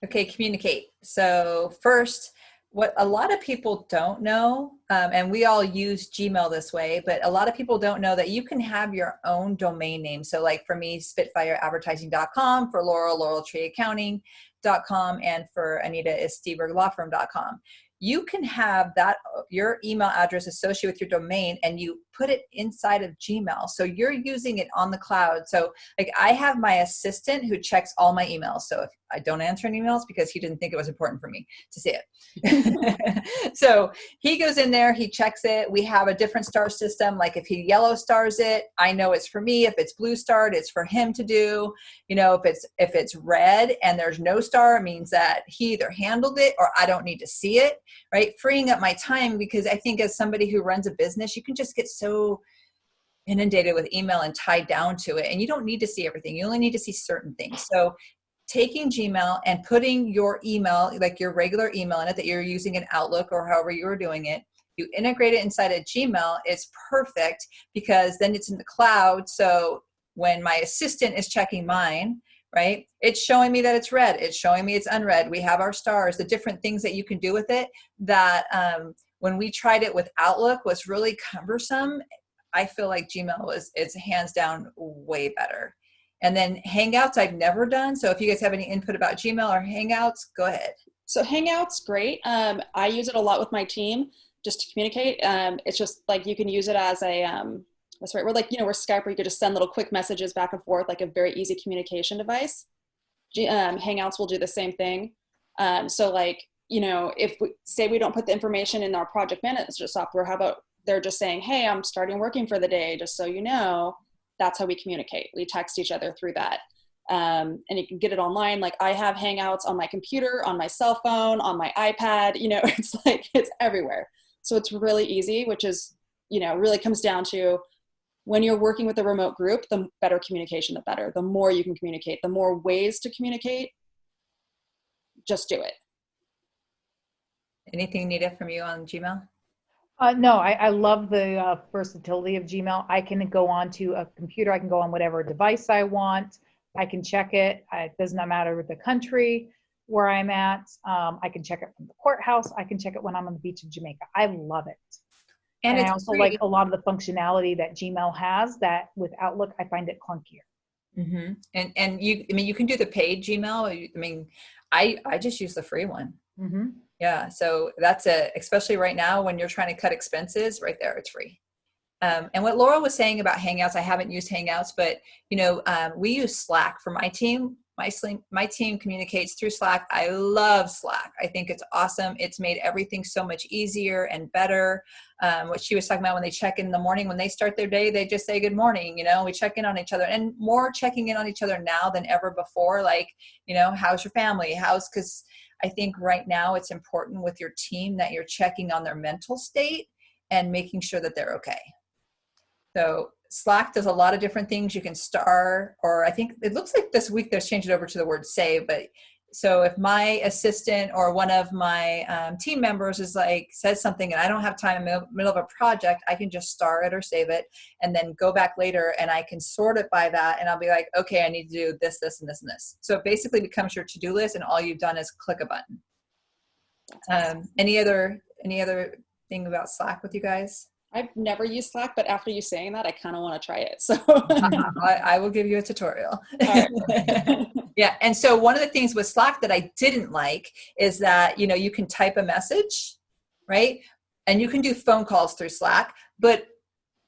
Okay, communicate. So first, what a lot of people don't know, and we all use Gmail this way, but a lot of people don't know that you can have your own domain name. So like for me, spitfireadvertising.com, for Laurel, Laurel Tree Accounting.com, and for Anita is Steburg.com. You can have that, your email address associated with your domain, and you put it inside of Gmail. So you're using it on the cloud. So like I have my assistant who checks all my emails. So if I don't answer any emails because he didn't think it was important for me to see it. So he goes in there, he checks it. We have a different star system. Like if he yellow stars it, I know it's for me. If it's blue starred, it's for him to do. You know, if it's red and there's no star, it means that he either handled it or I don't need to see it, right? Freeing up my time, because I think as somebody who runs a business, you can just get so inundated with email and tied down to it. And you don't need to see everything. You only need to see certain things. So taking Gmail and putting your email, like your regular email in it that you're using in Outlook or however you're doing it, you integrate it inside of Gmail, it's perfect because then it's in the cloud. So when my assistant is checking mine, right, it's showing me that it's red. It's showing me it's unread. We have our stars, the different things that you can do with it that when we tried it with Outlook was really cumbersome. I feel like Gmail it's hands down way better. And then Hangouts I've never done. So if you guys have any input about Gmail or Hangouts, go ahead. So Hangouts, great. I use it a lot with my team just to communicate. It's just like you can use it as a, that's right. We're like, we're Skype where you could just send little quick messages back and forth, like a very easy communication device. Hangouts will do the same thing. So like, if we say we don't put the information in our project management software, how about they're just saying, hey, I'm starting working for the day, just so you know. That's how we communicate. We text each other through that. And you can get it online. Like I have Hangouts on my computer, on my cell phone, on my iPad, it's like, it's everywhere. So it's really easy, which is, really comes down to when you're working with a remote group, the better communication, the better. The more you can communicate, the more ways to communicate, just do it. Anything needed from you on Gmail? No, I love the versatility of Gmail. I can go onto a computer. I can go on whatever device I want. I can check it. It does not matter the country where I'm at. I can check it from the courthouse. I can check it when I'm on the beach in Jamaica. I love it. And I also like a lot of the functionality that Gmail has that with Outlook, I find it clunkier. Mm-hmm. And you can do the paid Gmail. I just use the free one. Mm-hmm. Yeah. So that's especially right now when you're trying to cut expenses, right there, it's free. And what Laurel was saying about Hangouts, I haven't used Hangouts, but we use Slack for my team. My team communicates through Slack. I love Slack. I think it's awesome. It's made everything so much easier and better. What she was talking about when they check in the morning, when they start their day, they just say good morning. We check in on each other, and more checking in on each other now than ever before. Like, how's your family? Because I think right now it's important with your team that you're checking on their mental state and making sure that they're okay. So Slack does a lot of different things. You can star, or I think it looks like this week they're changed it over to the word save. But so if my assistant or one of my team members says something and I don't have time in the middle of a project, I can just star it or save it and then go back later and I can sort it by that. And I'll be like, okay, I need to do this, this, and this, and this. So it basically becomes your to-do list and all you've done is click a button. Any other thing about Slack with you guys? I've never used Slack, but after you saying that, I kind of want to try it. So I will give you a tutorial. All right. Yeah. And so one of the things with Slack that I didn't like is that, you can type a message, right? And you can do phone calls through Slack, but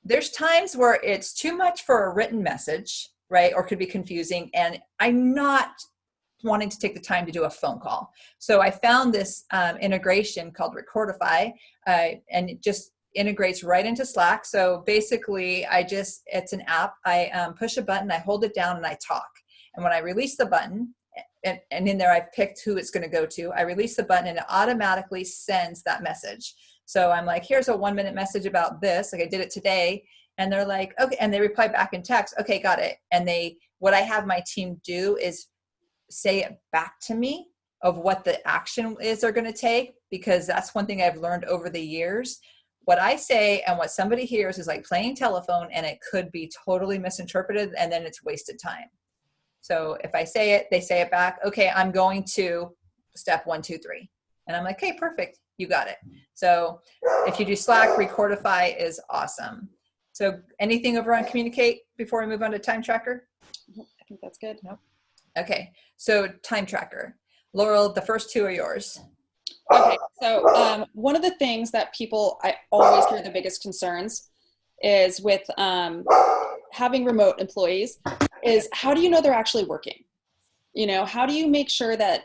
there's times where it's too much for a written message, right? Or could be confusing. And I'm not wanting to take the time to do a phone call. So I found this integration called Recordify, and it just integrates right into Slack. So basically it's an app. I push a button, I hold it down and I talk. And when I release the button, and in there I've picked who it's going to go to, I release the button and it automatically sends that message. So I'm like, here's a 1-minute message about this. Like I did it today. And they're like, okay. And they reply back in text. Okay, got it. And what I have my team do is say it back to me of what the action is they're going to take, because that's one thing I've learned over the years. What I say and what somebody hears is like playing telephone, and it could be totally misinterpreted and then it's wasted time. So if I say it, they say it back. Okay, I'm going to step 1, 2, 3. And I'm like, okay, perfect. You got it. So if you do Slack, Recordify is awesome. So anything over on Communicate before we move on to Time Tracker? I think that's good. Nope. Okay, so Time Tracker. Laurel, the first 2 are yours. Okay, so one of the things that I always hear the biggest concerns is with having remote employees is, how do you know they're actually working? You know, how do you make sure that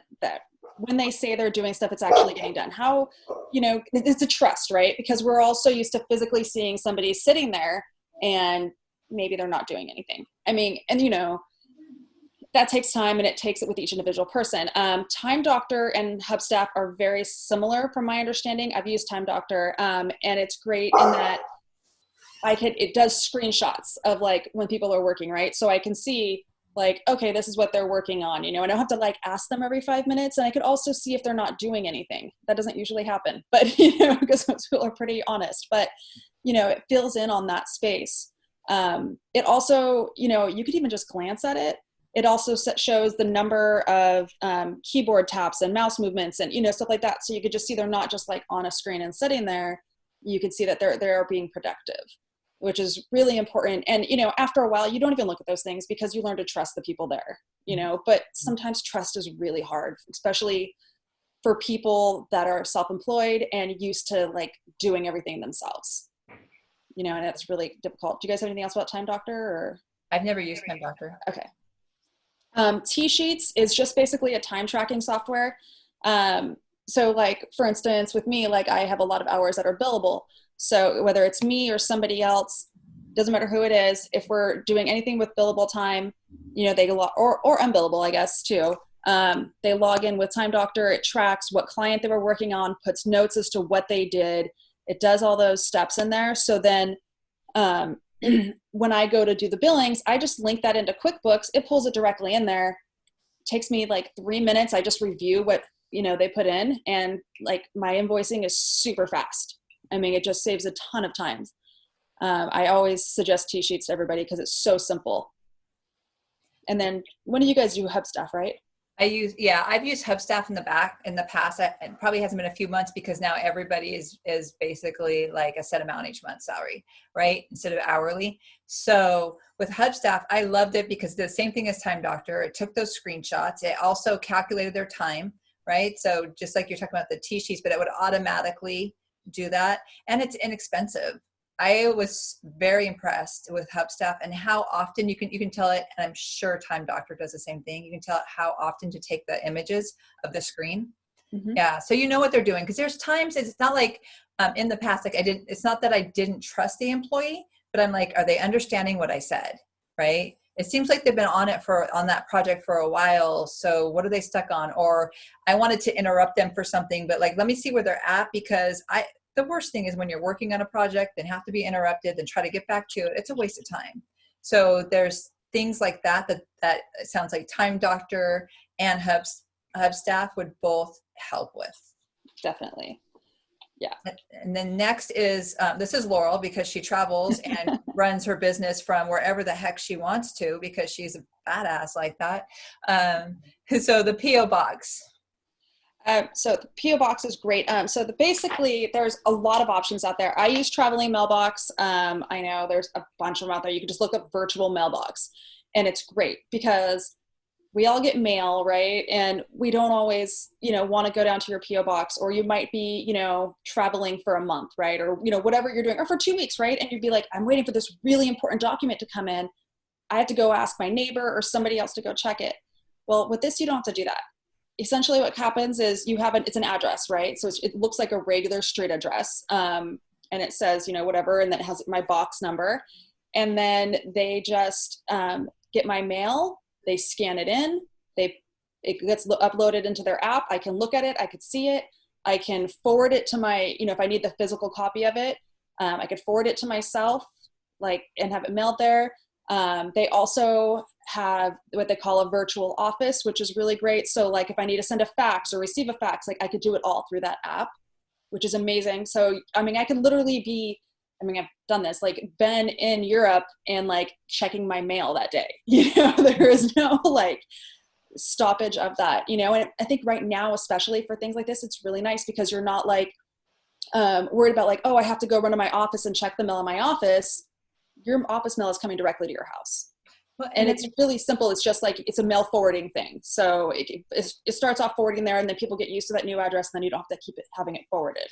when they say they're doing stuff, it's actually getting done? How, you know, it's a trust, right? Because we're also used to physically seeing somebody sitting there and maybe they're not doing anything. I mean, and you know, that takes time, and it takes it with each individual person. Time Doctor and Hubstaff are very similar from my understanding. I've used Time Doctor, and it's great in that it does screenshots of like when people are working, right? So I can see like, okay, this is what they're working on, you know, and I don't have to like ask them every 5 minutes. And I could also see if they're not doing anything. That doesn't usually happen, but you know, because most people are pretty honest, but you know, it fills in on that space. It also, you know, you could even just glance at it. It also shows the number of keyboard taps and mouse movements and, you know, stuff like that. So you could just see they're not just like on a screen and sitting there. You can see that they're being productive, which is really important. And, you know, after a while, you don't even look at those things because you learn to trust the people there, you know, but sometimes trust is really hard, especially for people that are self-employed and used to like doing everything themselves, you know, and that's really difficult. Do you guys have anything else about Time Doctor or? I've never used Time Doctor. Okay. T-Sheets is just basically a time tracking software. So like, for instance, with me, like I have a lot of hours that are billable. So whether it's me or somebody else, doesn't matter who it is, if we're doing anything with billable time, you know, they or unbillable, I guess too. They log in with Time Doctor. It tracks what client they were working on, puts notes as to what they did. It does all those steps in there. So then, when I go to do the billings, I just link that into QuickBooks. It pulls it directly in there. It takes me like 3 minutes. I just review what, you know, they put in, and like my invoicing is super fast. I mean, it just saves a ton of time. I always suggest T-Sheets to everybody because it's so simple. And then when do you guys do Hubstaff, right? I've used Hubstaff in the past. It probably hasn't been a few months because now everybody is basically like a set amount each month salary, right? Instead of hourly. So with Hubstaff, I loved it because the same thing as Time Doctor. It took those screenshots. It also calculated their time, right? So just like you're talking about the T-Sheets, but it would automatically do that. And it's inexpensive. I was very impressed with Hubstaff and how often you can tell it, and I'm sure Time Doctor does the same thing. You can tell it how often to take the images of the screen. Mm-hmm. Yeah, so you know what they're doing, because there's times it's not like in the past, like it's not that I didn't trust the employee, but I'm like, are they understanding what I said, right? It seems like they've been on that project for a while. So what are they stuck on? Or I wanted to interrupt them for something, but like, let me see where they're at, because the worst thing is when you're working on a project and have to be interrupted and try to get back to it. It's a waste of time. So there's things like that it sounds like Time Doctor and Hubstaff would both help with. Definitely. Yeah. And then next is, this is Laurel, because she travels and runs her business from wherever the heck she wants to, because she's a badass like that. So the P.O. Box. So the P.O. Box is great. Basically, there's a lot of options out there. I use Traveling Mailbox. I know there's a bunch of them out there. You can just look up virtual mailbox, and it's great because we all get mail, right? And we don't always, you know, want to go down to your P.O. Box, or you might be, you know, traveling for a month, right? Or, you know, whatever you're doing, or for 2 weeks, right? And you'd be like, I'm waiting for this really important document to come in. I have to go ask my neighbor or somebody else to go check it. Well, with this, you don't have to do that. Essentially what happens is it's an address, right? So it looks like a regular street address. And it says, you know, whatever, and then it has my box number. And then they just get my mail, they scan it in, it gets uploaded into their app. I can look at it, I could see it. I can forward it to my, you know, if I need the physical copy of it, I could forward it to myself, like, and have it mailed there. They also have what they call a virtual office, which is really great. So like if I need to send a fax or receive a fax, like I could do it all through that app, which is amazing. So, I mean, I could literally I've done this, like been in Europe and like checking my mail that day, you know, there is no like stoppage of that, you know. And I think right now, especially for things like this, it's really nice because you're not like worried about like, oh, I have to go run to my office and check the mail in my office. Your office mail is coming directly to your house. And it's really simple. It's just like, it's a mail forwarding thing. So it starts off forwarding there, and then people get used to that new address, and then you don't have to keep having it forwarded.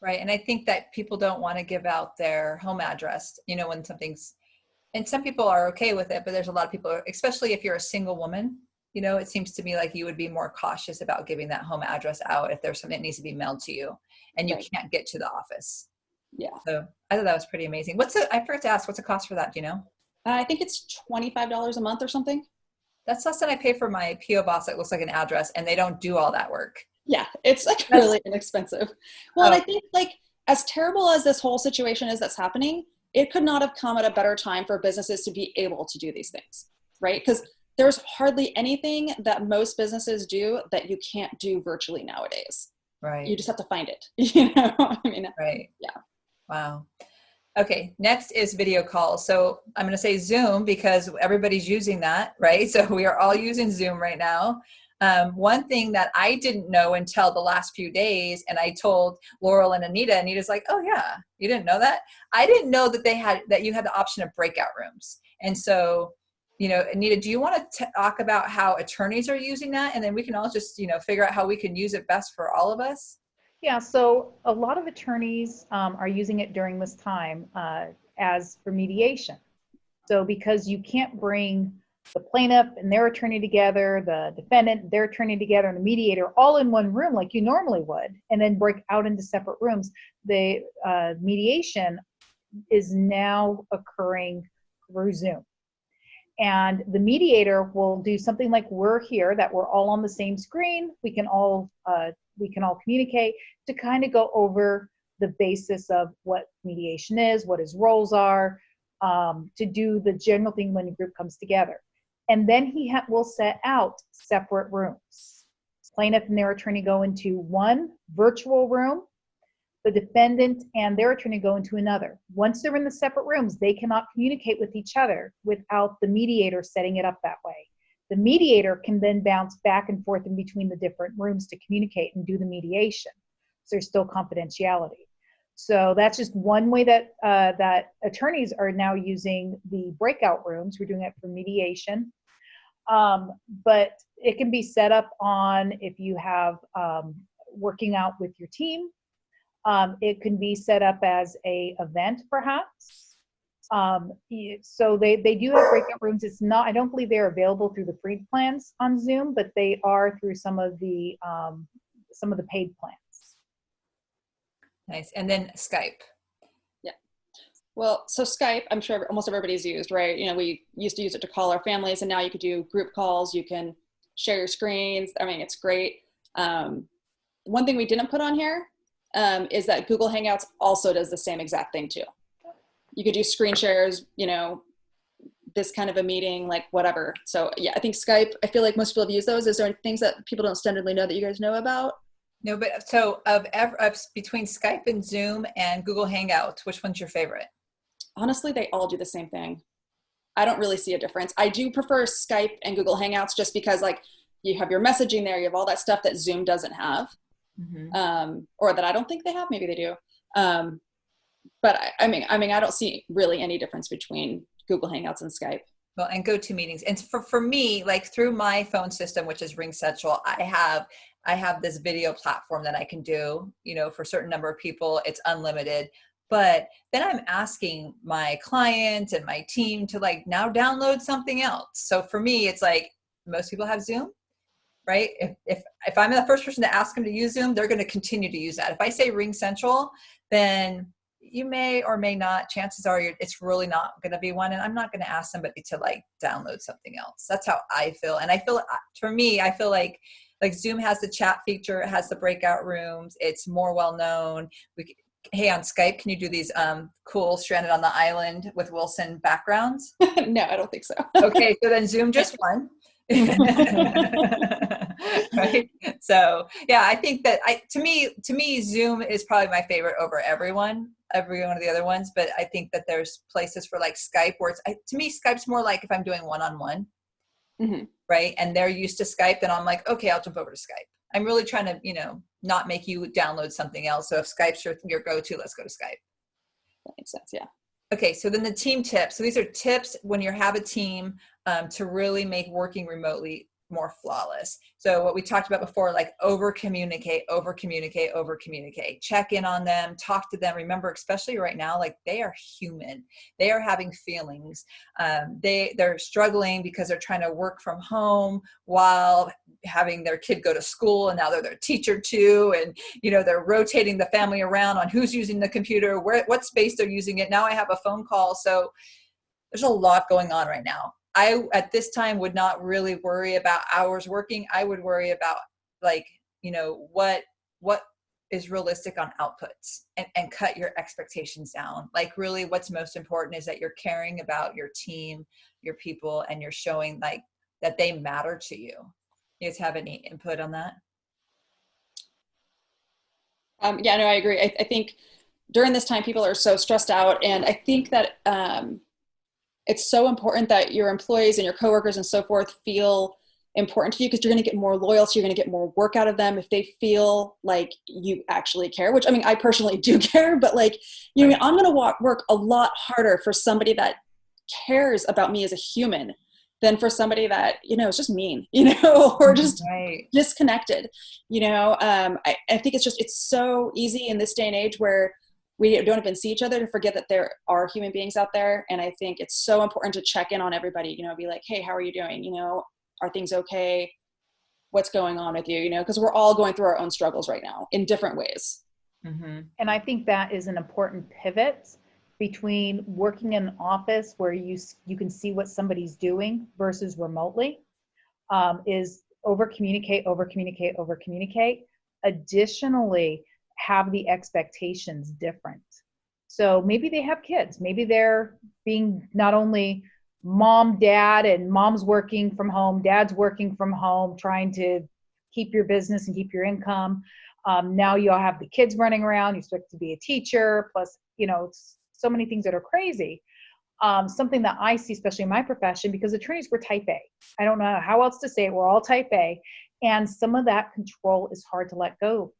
Right. And I think that people don't want to give out their home address, when something's, and some people are okay with it, but there's a lot of people, especially if you're a single woman, it seems to me like you would be more cautious about giving that home address out if there's something that needs to be mailed to you and you Right. can't get to the office. Yeah. So I thought that was pretty amazing. I forgot to ask, what's the cost for that? Do you know? I think it's $25 a month or something. That's less than I pay for my PO box that looks like an address, and they don't do all that work. Yeah, it's like really inexpensive. Well, and I think like as terrible as this whole situation is that's happening, it could not have come at a better time for businesses to be able to do these things, right? Because there's hardly anything that most businesses do that you can't do virtually nowadays. Right. You just have to find it. I mean, right. Yeah. Wow. Okay, next is video calls. So I'm going to say Zoom because everybody's using that, right? So we are all using Zoom right now. One thing that I didn't know until the last few days, and I told Laurel and Anita, Anita's like, oh yeah, you didn't know that? I didn't know that you had the option of breakout rooms. And so, Anita, do you want to talk about how attorneys are using that? And then we can all just, figure out how we can use it best for all of us. Yeah, so a lot of attorneys are using it during this time as for mediation. So because you can't bring the plaintiff and their attorney together, the defendant, their attorney together, and the mediator all in one room like you normally would, and then break out into separate rooms, the mediation is now occurring through Zoom. And the mediator will do something like we're here, that we're all on the same screen. We can all communicate to kind of go over the basis of what mediation is, what his roles are, to do the general thing when the group comes together. And then he will set out separate rooms. Plaintiff and their attorney go into one virtual room. The defendant and their attorney go into another. Once they're in the separate rooms, they cannot communicate with each other without the mediator setting it up that way. The mediator can then bounce back and forth in between the different rooms to communicate and do the mediation. So there's still confidentiality. So that's just one way that that attorneys are now using the breakout rooms. We're doing it for mediation. But it can be set up on if you have working out with your team. It can be set up as a event, perhaps. So they do have breakout rooms. It's not, I don't believe they're available through the free plans on Zoom, but they are through some of the paid plans. Nice. And then Skype. Yeah. Well, so Skype, I'm sure almost everybody's used, right? We used to use it to call our families, and now you could do group calls. You can share your screens. I mean, it's great. One thing we didn't put on here is that Google Hangouts also does the same exact thing too. You could do screen shares, this kind of a meeting, like whatever. So yeah, I think Skype, I feel like most people have used those. Is there things that people don't standardly know that you guys know about? No, but so between Skype and Zoom and Google Hangouts, which one's your favorite? Honestly, they all do the same thing. I don't really see a difference. I do prefer Skype and Google Hangouts just because like you have your messaging there, you have all that stuff that Zoom doesn't have. Mm-hmm. Or that I don't think they have. Maybe they do. But I mean, I don't see really any difference between Google Hangouts and Skype. Well, and GoToMeetings. And for me, like through my phone system, which is RingCentral, I have this video platform that I can do, for a certain number of people. It's unlimited. But then I'm asking my client and my team to like now download something else. So for me, it's like most people have Zoom. Right? If I'm the first person to ask them to use Zoom, they're going to continue to use that. If I say RingCentral, then you may or may not, chances are it's really not going to be one. And I'm not going to ask somebody to like download something else. That's how I feel. And I feel, for me, I feel like Zoom has the chat feature. It has the breakout rooms. It's more well-known. Hey, on Skype, can you do these cool Stranded on the Island with Wilson backgrounds? No, I don't think so. Okay. So then Zoom just won. Right. So yeah, I think that to me, Zoom is probably my favorite over every one of the other ones. But I think that there's places for like Skype where to me, Skype's more like if I'm doing one-on-one, mm-hmm. Right. And they're used to Skype, then I'm like, okay, I'll jump over to Skype. I'm really trying to, not make you download something else. So if Skype's your go-to, let's go to Skype. That makes sense. Yeah. Okay. So then the team tips. So these are tips when you have a team to really make working remotely more flawless. So what we talked about before, like over communicate, check in on them, talk to them. Remember, especially right now, like they are human. They are having feelings. They're struggling because they're trying to work from home while having their kid go to school, and now they're their teacher too. And, they're rotating the family around on who's using the computer, what space they're using it. Now I have a phone call. So there's a lot going on right now. I, at this time, would not really worry about hours working. I would worry about what is realistic on outputs, and cut your expectations down. Like really what's most important is that you're caring about your team, your people, and you're showing like that they matter to you. You guys have any input on that? Yeah, no, I agree. I think during this time, people are so stressed out. And I think that it's so important that your employees and your coworkers and so forth feel important to you, because you're going to get more loyalty. You're going to get more work out of them if they feel like you actually care, which, I mean, I personally do care, but like, I'm going to work a lot harder for somebody that cares about me as a human than for somebody that, is just mean, or just disconnected, I think it's so easy in this day and age where we don't even see each other to forget that there are human beings out there. And I think it's so important to check in on everybody, be like, hey, how are you doing? Are things okay? What's going on with you? Because we're all going through our own struggles right now in different ways. Mm-hmm. And I think that is an important pivot between working in an office where you can see what somebody's doing versus remotely, is over communicate. Additionally, have the expectations different. So maybe they have kids. Maybe they're being not only mom, dad, and mom's working from home, dad's working from home, trying to keep your business and keep your income. Now you all have the kids running around. You expect to be a teacher, plus, so many things that are crazy. Something that I see, especially in my profession, because attorneys were type A. I don't know how else to say it. We're all type A. And some of that control is hard to let go.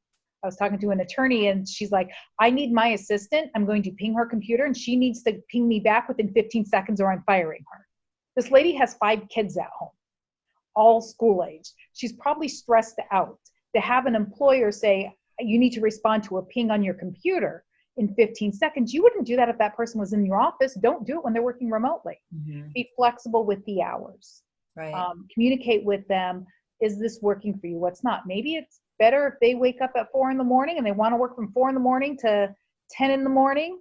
I was talking to an attorney and she's like, I need my assistant. I'm going to ping her computer and she needs to ping me back within 15 seconds or I'm firing her. This lady has 5 kids at home, all school age. She's probably stressed out. To have an employer say, you need to respond to a ping on your computer in 15 seconds. You wouldn't do that if that person was in your office. Don't do it when they're working remotely. Mm-hmm. Be flexible with the hours. Right. Communicate with them. Is this working for you? What's not? Maybe it's better if they wake up at 4 a.m. and they want to work from 4 a.m. to 10 a.m,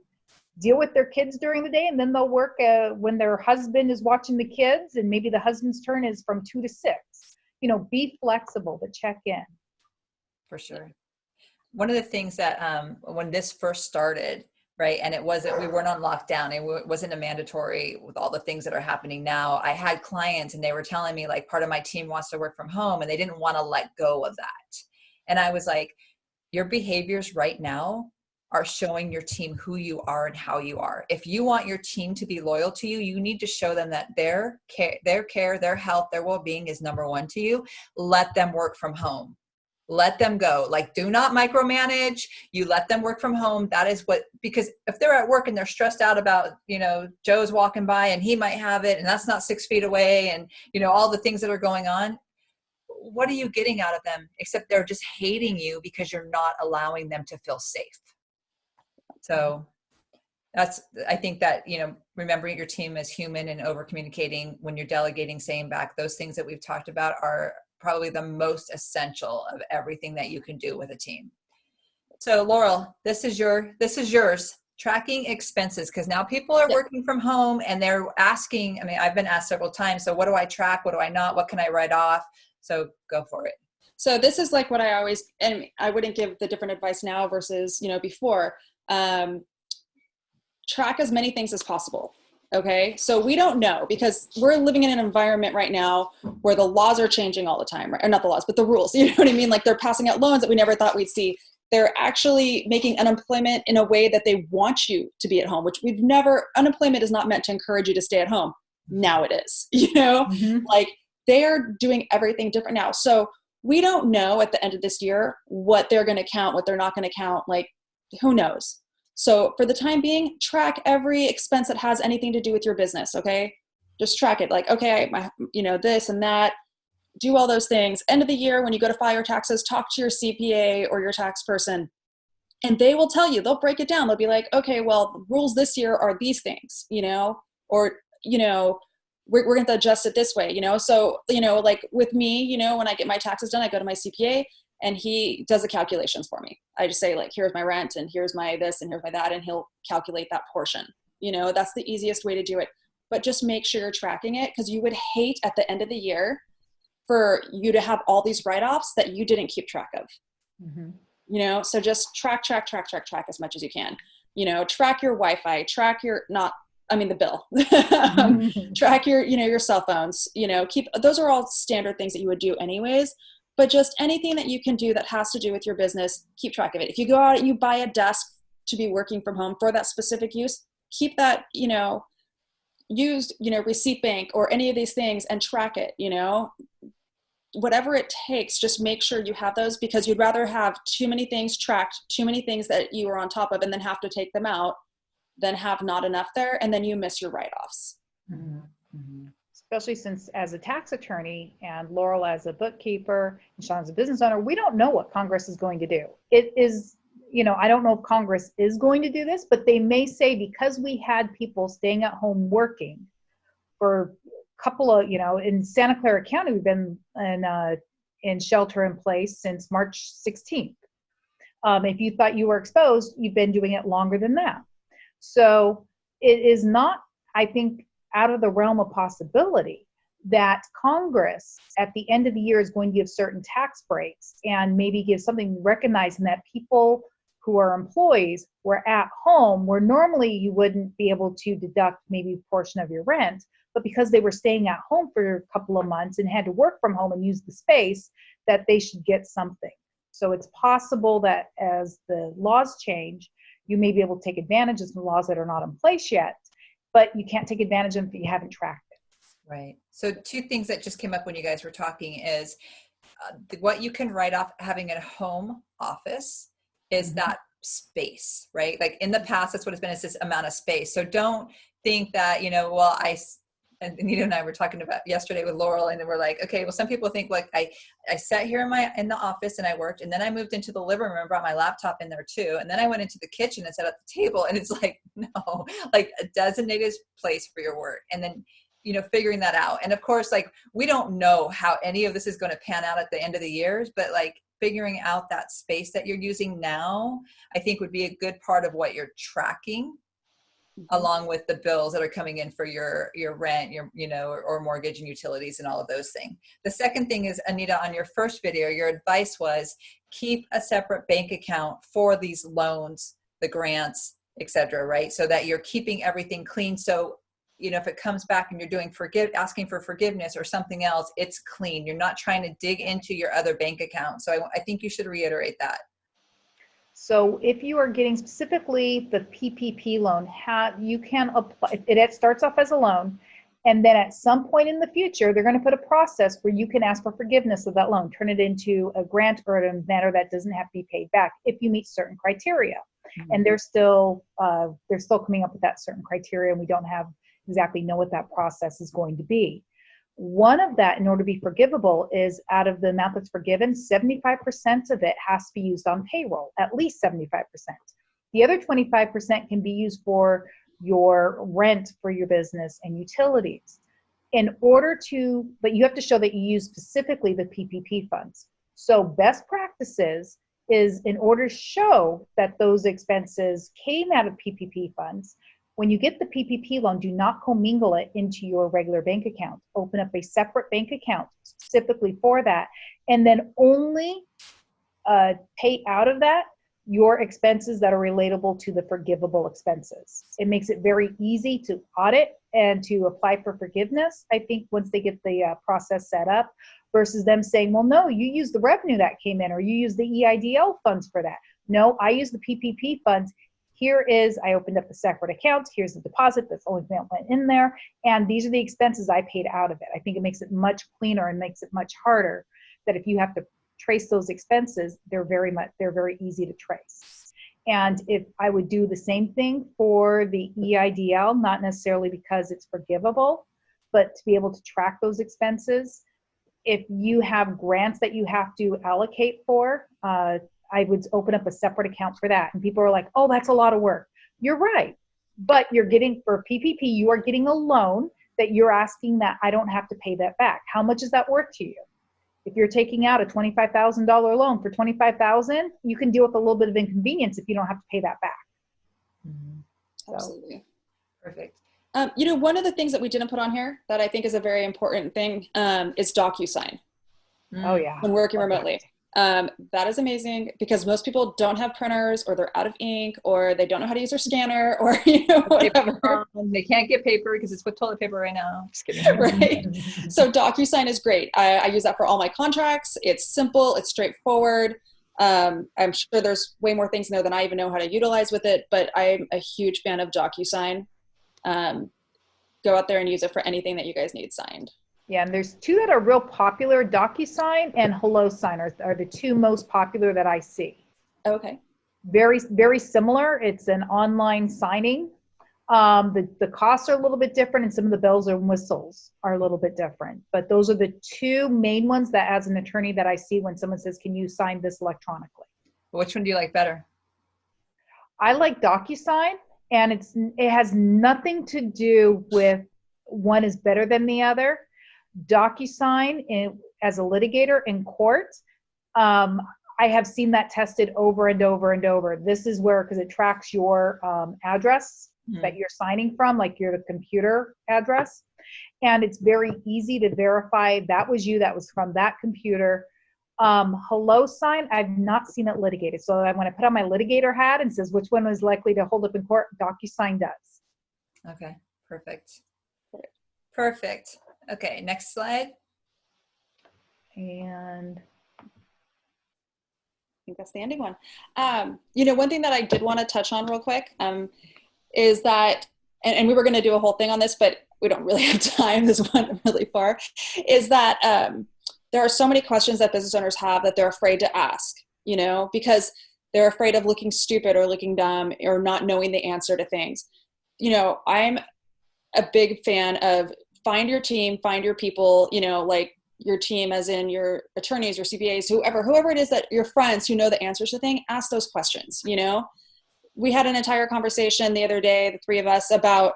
deal with their kids during the day, and then they'll work when their husband is watching the kids, and maybe the husband's turn is from 2 to 6. Be flexible, but check in. For sure. One of the things that when this first started, right, and we weren't on lockdown, it wasn't a mandatory with all the things that are happening now. I had clients and they were telling me like part of my team wants to work from home and they didn't want to let go of that. And I was like, your behaviors right now are showing your team who you are and how you are. If you want your team to be loyal to you, you need to show them that their care, their health, their well-being is number one to you. Let them work from home. Let them go. Like, do not micromanage. You let them work from home. That is because if they're at work and they're stressed out about, Joe's walking by and he might have it and that's not 6 feet away and, all the things that are going on, what are you getting out of them? Except they're just hating you because you're not allowing them to feel safe. So I think that, remembering your team as human and over communicating when you're delegating, saying back, those things that we've talked about are probably the most essential of everything that you can do with a team. So Laurel, this is yours. Tracking expenses, because now people are working from home and they're asking, I've been asked several times, so what do I track? What do I not? What can I write off? So go for it. So this is like what I always, and I wouldn't give the different advice now versus, before. Track as many things as possible. Okay. So we don't know because we're living in an environment right now where the laws are changing all the time, right? Or not the laws, but the rules, you know what I mean? Like they're passing out loans that we never thought we'd see. They're actually making unemployment in a way that they want you to be at home, which unemployment is not meant to encourage you to stay at home. Now it is, mm-hmm. Like they're doing everything different now. So we don't know at the end of this year what they're going to count, what they're not going to count. Like who knows? So for the time being, track every expense that has anything to do with your business. Okay. Just track it. Like, okay, this and that. do all those things. End of the year, when you go to file your taxes, talk to your CPA or your tax person, and they will tell you, they'll break it down. They'll be like, okay, well, the rules this year are these things, or, we're going to adjust it this way, So, like with me, when I get my taxes done, I go to my CPA and he does the calculations for me. I just say like, here's my rent and here's my this and here's my that, and he'll calculate that portion. That's the easiest way to do it. But just make sure you're tracking it, because you would hate at the end of the year for you to have all these write-offs that you didn't keep track of. Mm-hmm. So just track as much as you can. Track your Wi-Fi, track your the bill, track your cell phones, keep, those are all standard things that you would do anyways, but just anything that you can do that has to do with your business, keep track of it. If you go out and you buy a desk to be working from home for that specific use, keep that, used, receipt bank or any of these things and track it, whatever it takes, just make sure you have those, because you'd rather have too many things tracked, too many things that you are on top of and then have to take them out, than have not enough there and then you miss your write-offs. Mm-hmm. Especially since as a tax attorney and Laurel as a bookkeeper and Sean as a business owner, we don't know what Congress is going to do. It is, I don't know if Congress is going to do this, but they may say, because we had people staying at home working for a couple of, in Santa Clara County, we've been in shelter in place since March 16th. If you thought you were exposed, you've been doing it longer than that. So it is not, I think, out of the realm of possibility that Congress at the end of the year is going to give certain tax breaks and maybe give something recognizing that people who are employees were at home, where normally you wouldn't be able to deduct maybe a portion of your rent, but because they were staying at home for a couple of months and had to work from home and use the space, that they should get something. So it's possible that as the laws change, you may be able to take advantage of some laws that are not in place yet, but you can't take advantage of them if you haven't tracked it. Right. So two things that just came up when you guys were talking is what you can write off having a home office is that space, right? Like in the past, that's what it's been, is this amount of space. So don't think that, and Anita and I were talking about yesterday with Laurel, and we're like, okay, well, some people think like I sat here in the office and I worked, and then I moved into the living room and brought my laptop in there too. And then I went into the kitchen and sat at the table, and it's like, no, like a designated place for your work. And then, figuring that out. And of course, like, we don't know how any of this is going to pan out at the end of the years, but like figuring out that space that you're using now, I think would be a good part of what you're tracking, along with the bills that are coming in for your rent, or mortgage and utilities and all of those things. The second thing is, Anita, on your first video, your advice was keep a separate bank account for these loans, the grants, etc., right? So that you're keeping everything clean. So, if it comes back and you're doing asking for forgiveness or something else, it's clean. You're not trying to dig into your other bank account. So I think you should reiterate that. So if you are getting specifically the PPP loan, you can apply. It starts off as a loan, and then at some point in the future, they're going to put a process where you can ask for forgiveness of that loan, turn it into a grant or a matter that doesn't have to be paid back if you meet certain criteria. And they're still coming up with that certain criteria, and we don't exactly know what that process is going to be. One of that, in order to be forgivable, is out of the amount that's forgiven, 75% of it has to be used on payroll, at least 75%. The other 25% can be used for your rent for your business and utilities. But you have to show that you use specifically the PPP funds. So best practices is, in order to show that those expenses came out of PPP funds, when you get the PPP loan, do not commingle it into your regular bank account. Open up a separate bank account specifically for that, and then only pay out of that your expenses that are relatable to the forgivable expenses. It makes it very easy to audit and to apply for forgiveness, I think, once they get the process set up, versus them saying, well, no, you use the revenue that came in, or you use the EIDL funds for that. No, I use the PPP funds. I opened up a separate account. Here's the deposit. That's the only thing that went in there. And these are the expenses I paid out of it. I think it makes it much cleaner and makes it much harder that if you have to trace those expenses, they're very easy to trace. And if I would do the same thing for the EIDL, not necessarily because it's forgivable, but to be able to track those expenses, if you have grants that you have to allocate for, I would open up a separate account for that. And people are like, oh, that's a lot of work. You're right. But you're getting, for PPP, you are getting a loan that you're asking that I don't have to pay that back. How much is that worth to you? If you're taking out a $25,000 loan for $25,000, you can deal with a little bit of inconvenience if you don't have to pay that back. Mhm. So, Absolutely. Perfect. One of the things that we didn't put on here that I think is a very important thing is DocuSign oh yeah. when working remotely. That is amazing because most people don't have printers, or they're out of ink, or they don't know how to use their scanner, or whatever. They can't get paper because it's with toilet paper right now. Just kidding. Right. So DocuSign is great. I use that for all my contracts. It's simple. It's straightforward. I'm sure there's way more things in there than I even know how to utilize with it, but I'm a huge fan of DocuSign. Go out there and use it for anything that you guys need signed. Yeah, and there's two that are real popular. DocuSign and HelloSign are the two most popular that I see. Okay. Very, very similar. It's an online signing. The costs are a little bit different, and some of the bells and whistles are a little bit different. But those are the two main ones that, as an attorney, that I see when someone says, can you sign this electronically? Which one do you like better? I like DocuSign, and it has nothing to do with one is better than the other. DocuSign, as a litigator in court, I have seen that tested over and over and over. This is where, because it tracks your address that you're signing from, like your computer address, and it's very easy to verify that was you, that was from that computer. HelloSign, I've not seen it litigated. So when I put on my litigator hat and says which one was likely to hold up in court, DocuSign does. Okay, perfect. Perfect. Okay, next slide. And I think that's the ending one. One thing that I did want to touch on real quick is that, and we were going to do a whole thing on this, but we don't really have time. This went really far. Is that there are so many questions that business owners have that they're afraid to ask, because they're afraid of looking stupid or looking dumb or not knowing the answer to things. I'm a big fan of find your team, find your people, like your team as in your attorneys, your CPAs, whoever it is, that your friends who know the answers to things, ask those questions. We had an entire conversation the other day, the three of us, about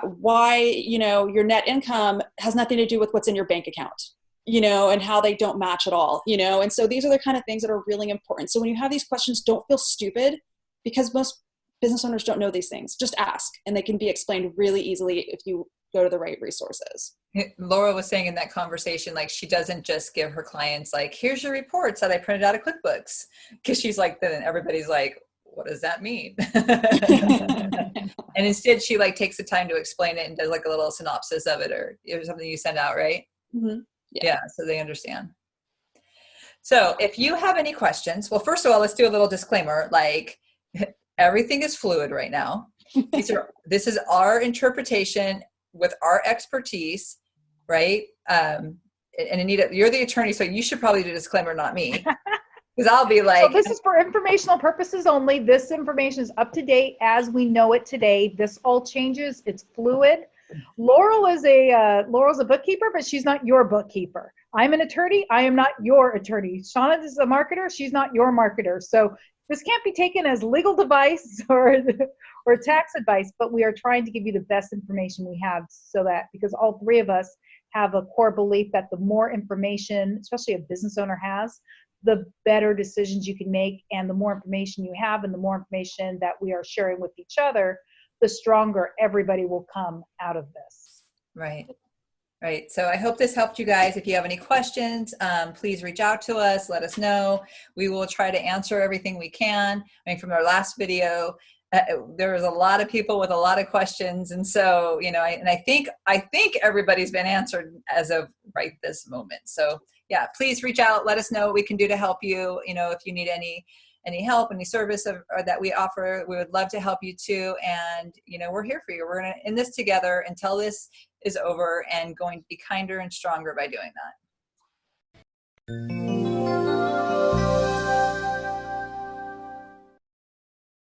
why, your net income has nothing to do with what's in your bank account, and how they don't match at all, and so these are the kind of things that are really important. So when you have these questions, don't feel stupid, because most business owners don't know these things. Just ask, and they can be explained really easily if you go to the right resources. Laura was saying in that conversation, like, she doesn't just give her clients, like, here's your reports that I printed out of QuickBooks. Because she's like, then everybody's like, what does that mean? And instead she takes the time to explain it and does like a little synopsis of it, or something you send out, right? Mm-hmm. Yeah, so they understand. So if you have any questions, well, first of all, let's do a little disclaimer. Everything is fluid right now. This is our interpretation with our expertise, right? And Anita, you're the attorney, so you should probably do a disclaimer, not me. Because I'll be like, so this is for informational purposes only. This information is up to date as we know it today. This all changes. It's fluid. Laurel's a bookkeeper, but she's not your bookkeeper. I'm an attorney. I am not your attorney. Shauna is a marketer. She's not your marketer. So this can't be taken as legal advice or tax advice, but we are trying to give you the best information we have, so that, because all three of us have a core belief that the more information, especially a business owner has, the better decisions you can make, and the more information you have and the more information that we are sharing with each other, the stronger everybody will come out of this. Right. Right. So I hope this helped you guys. If you have any questions, please reach out to us. Let us know. We will try to answer everything we can. I mean, from our last video, there was a lot of people with a lot of questions. And so, I think everybody's been answered as of right this moment. So yeah, please reach out. Let us know what we can do to help you. If you need any help, any service or that we offer, we would love to help you too. And, we're here for you. We're going to end this together until this is over, and going to be kinder and stronger by doing that.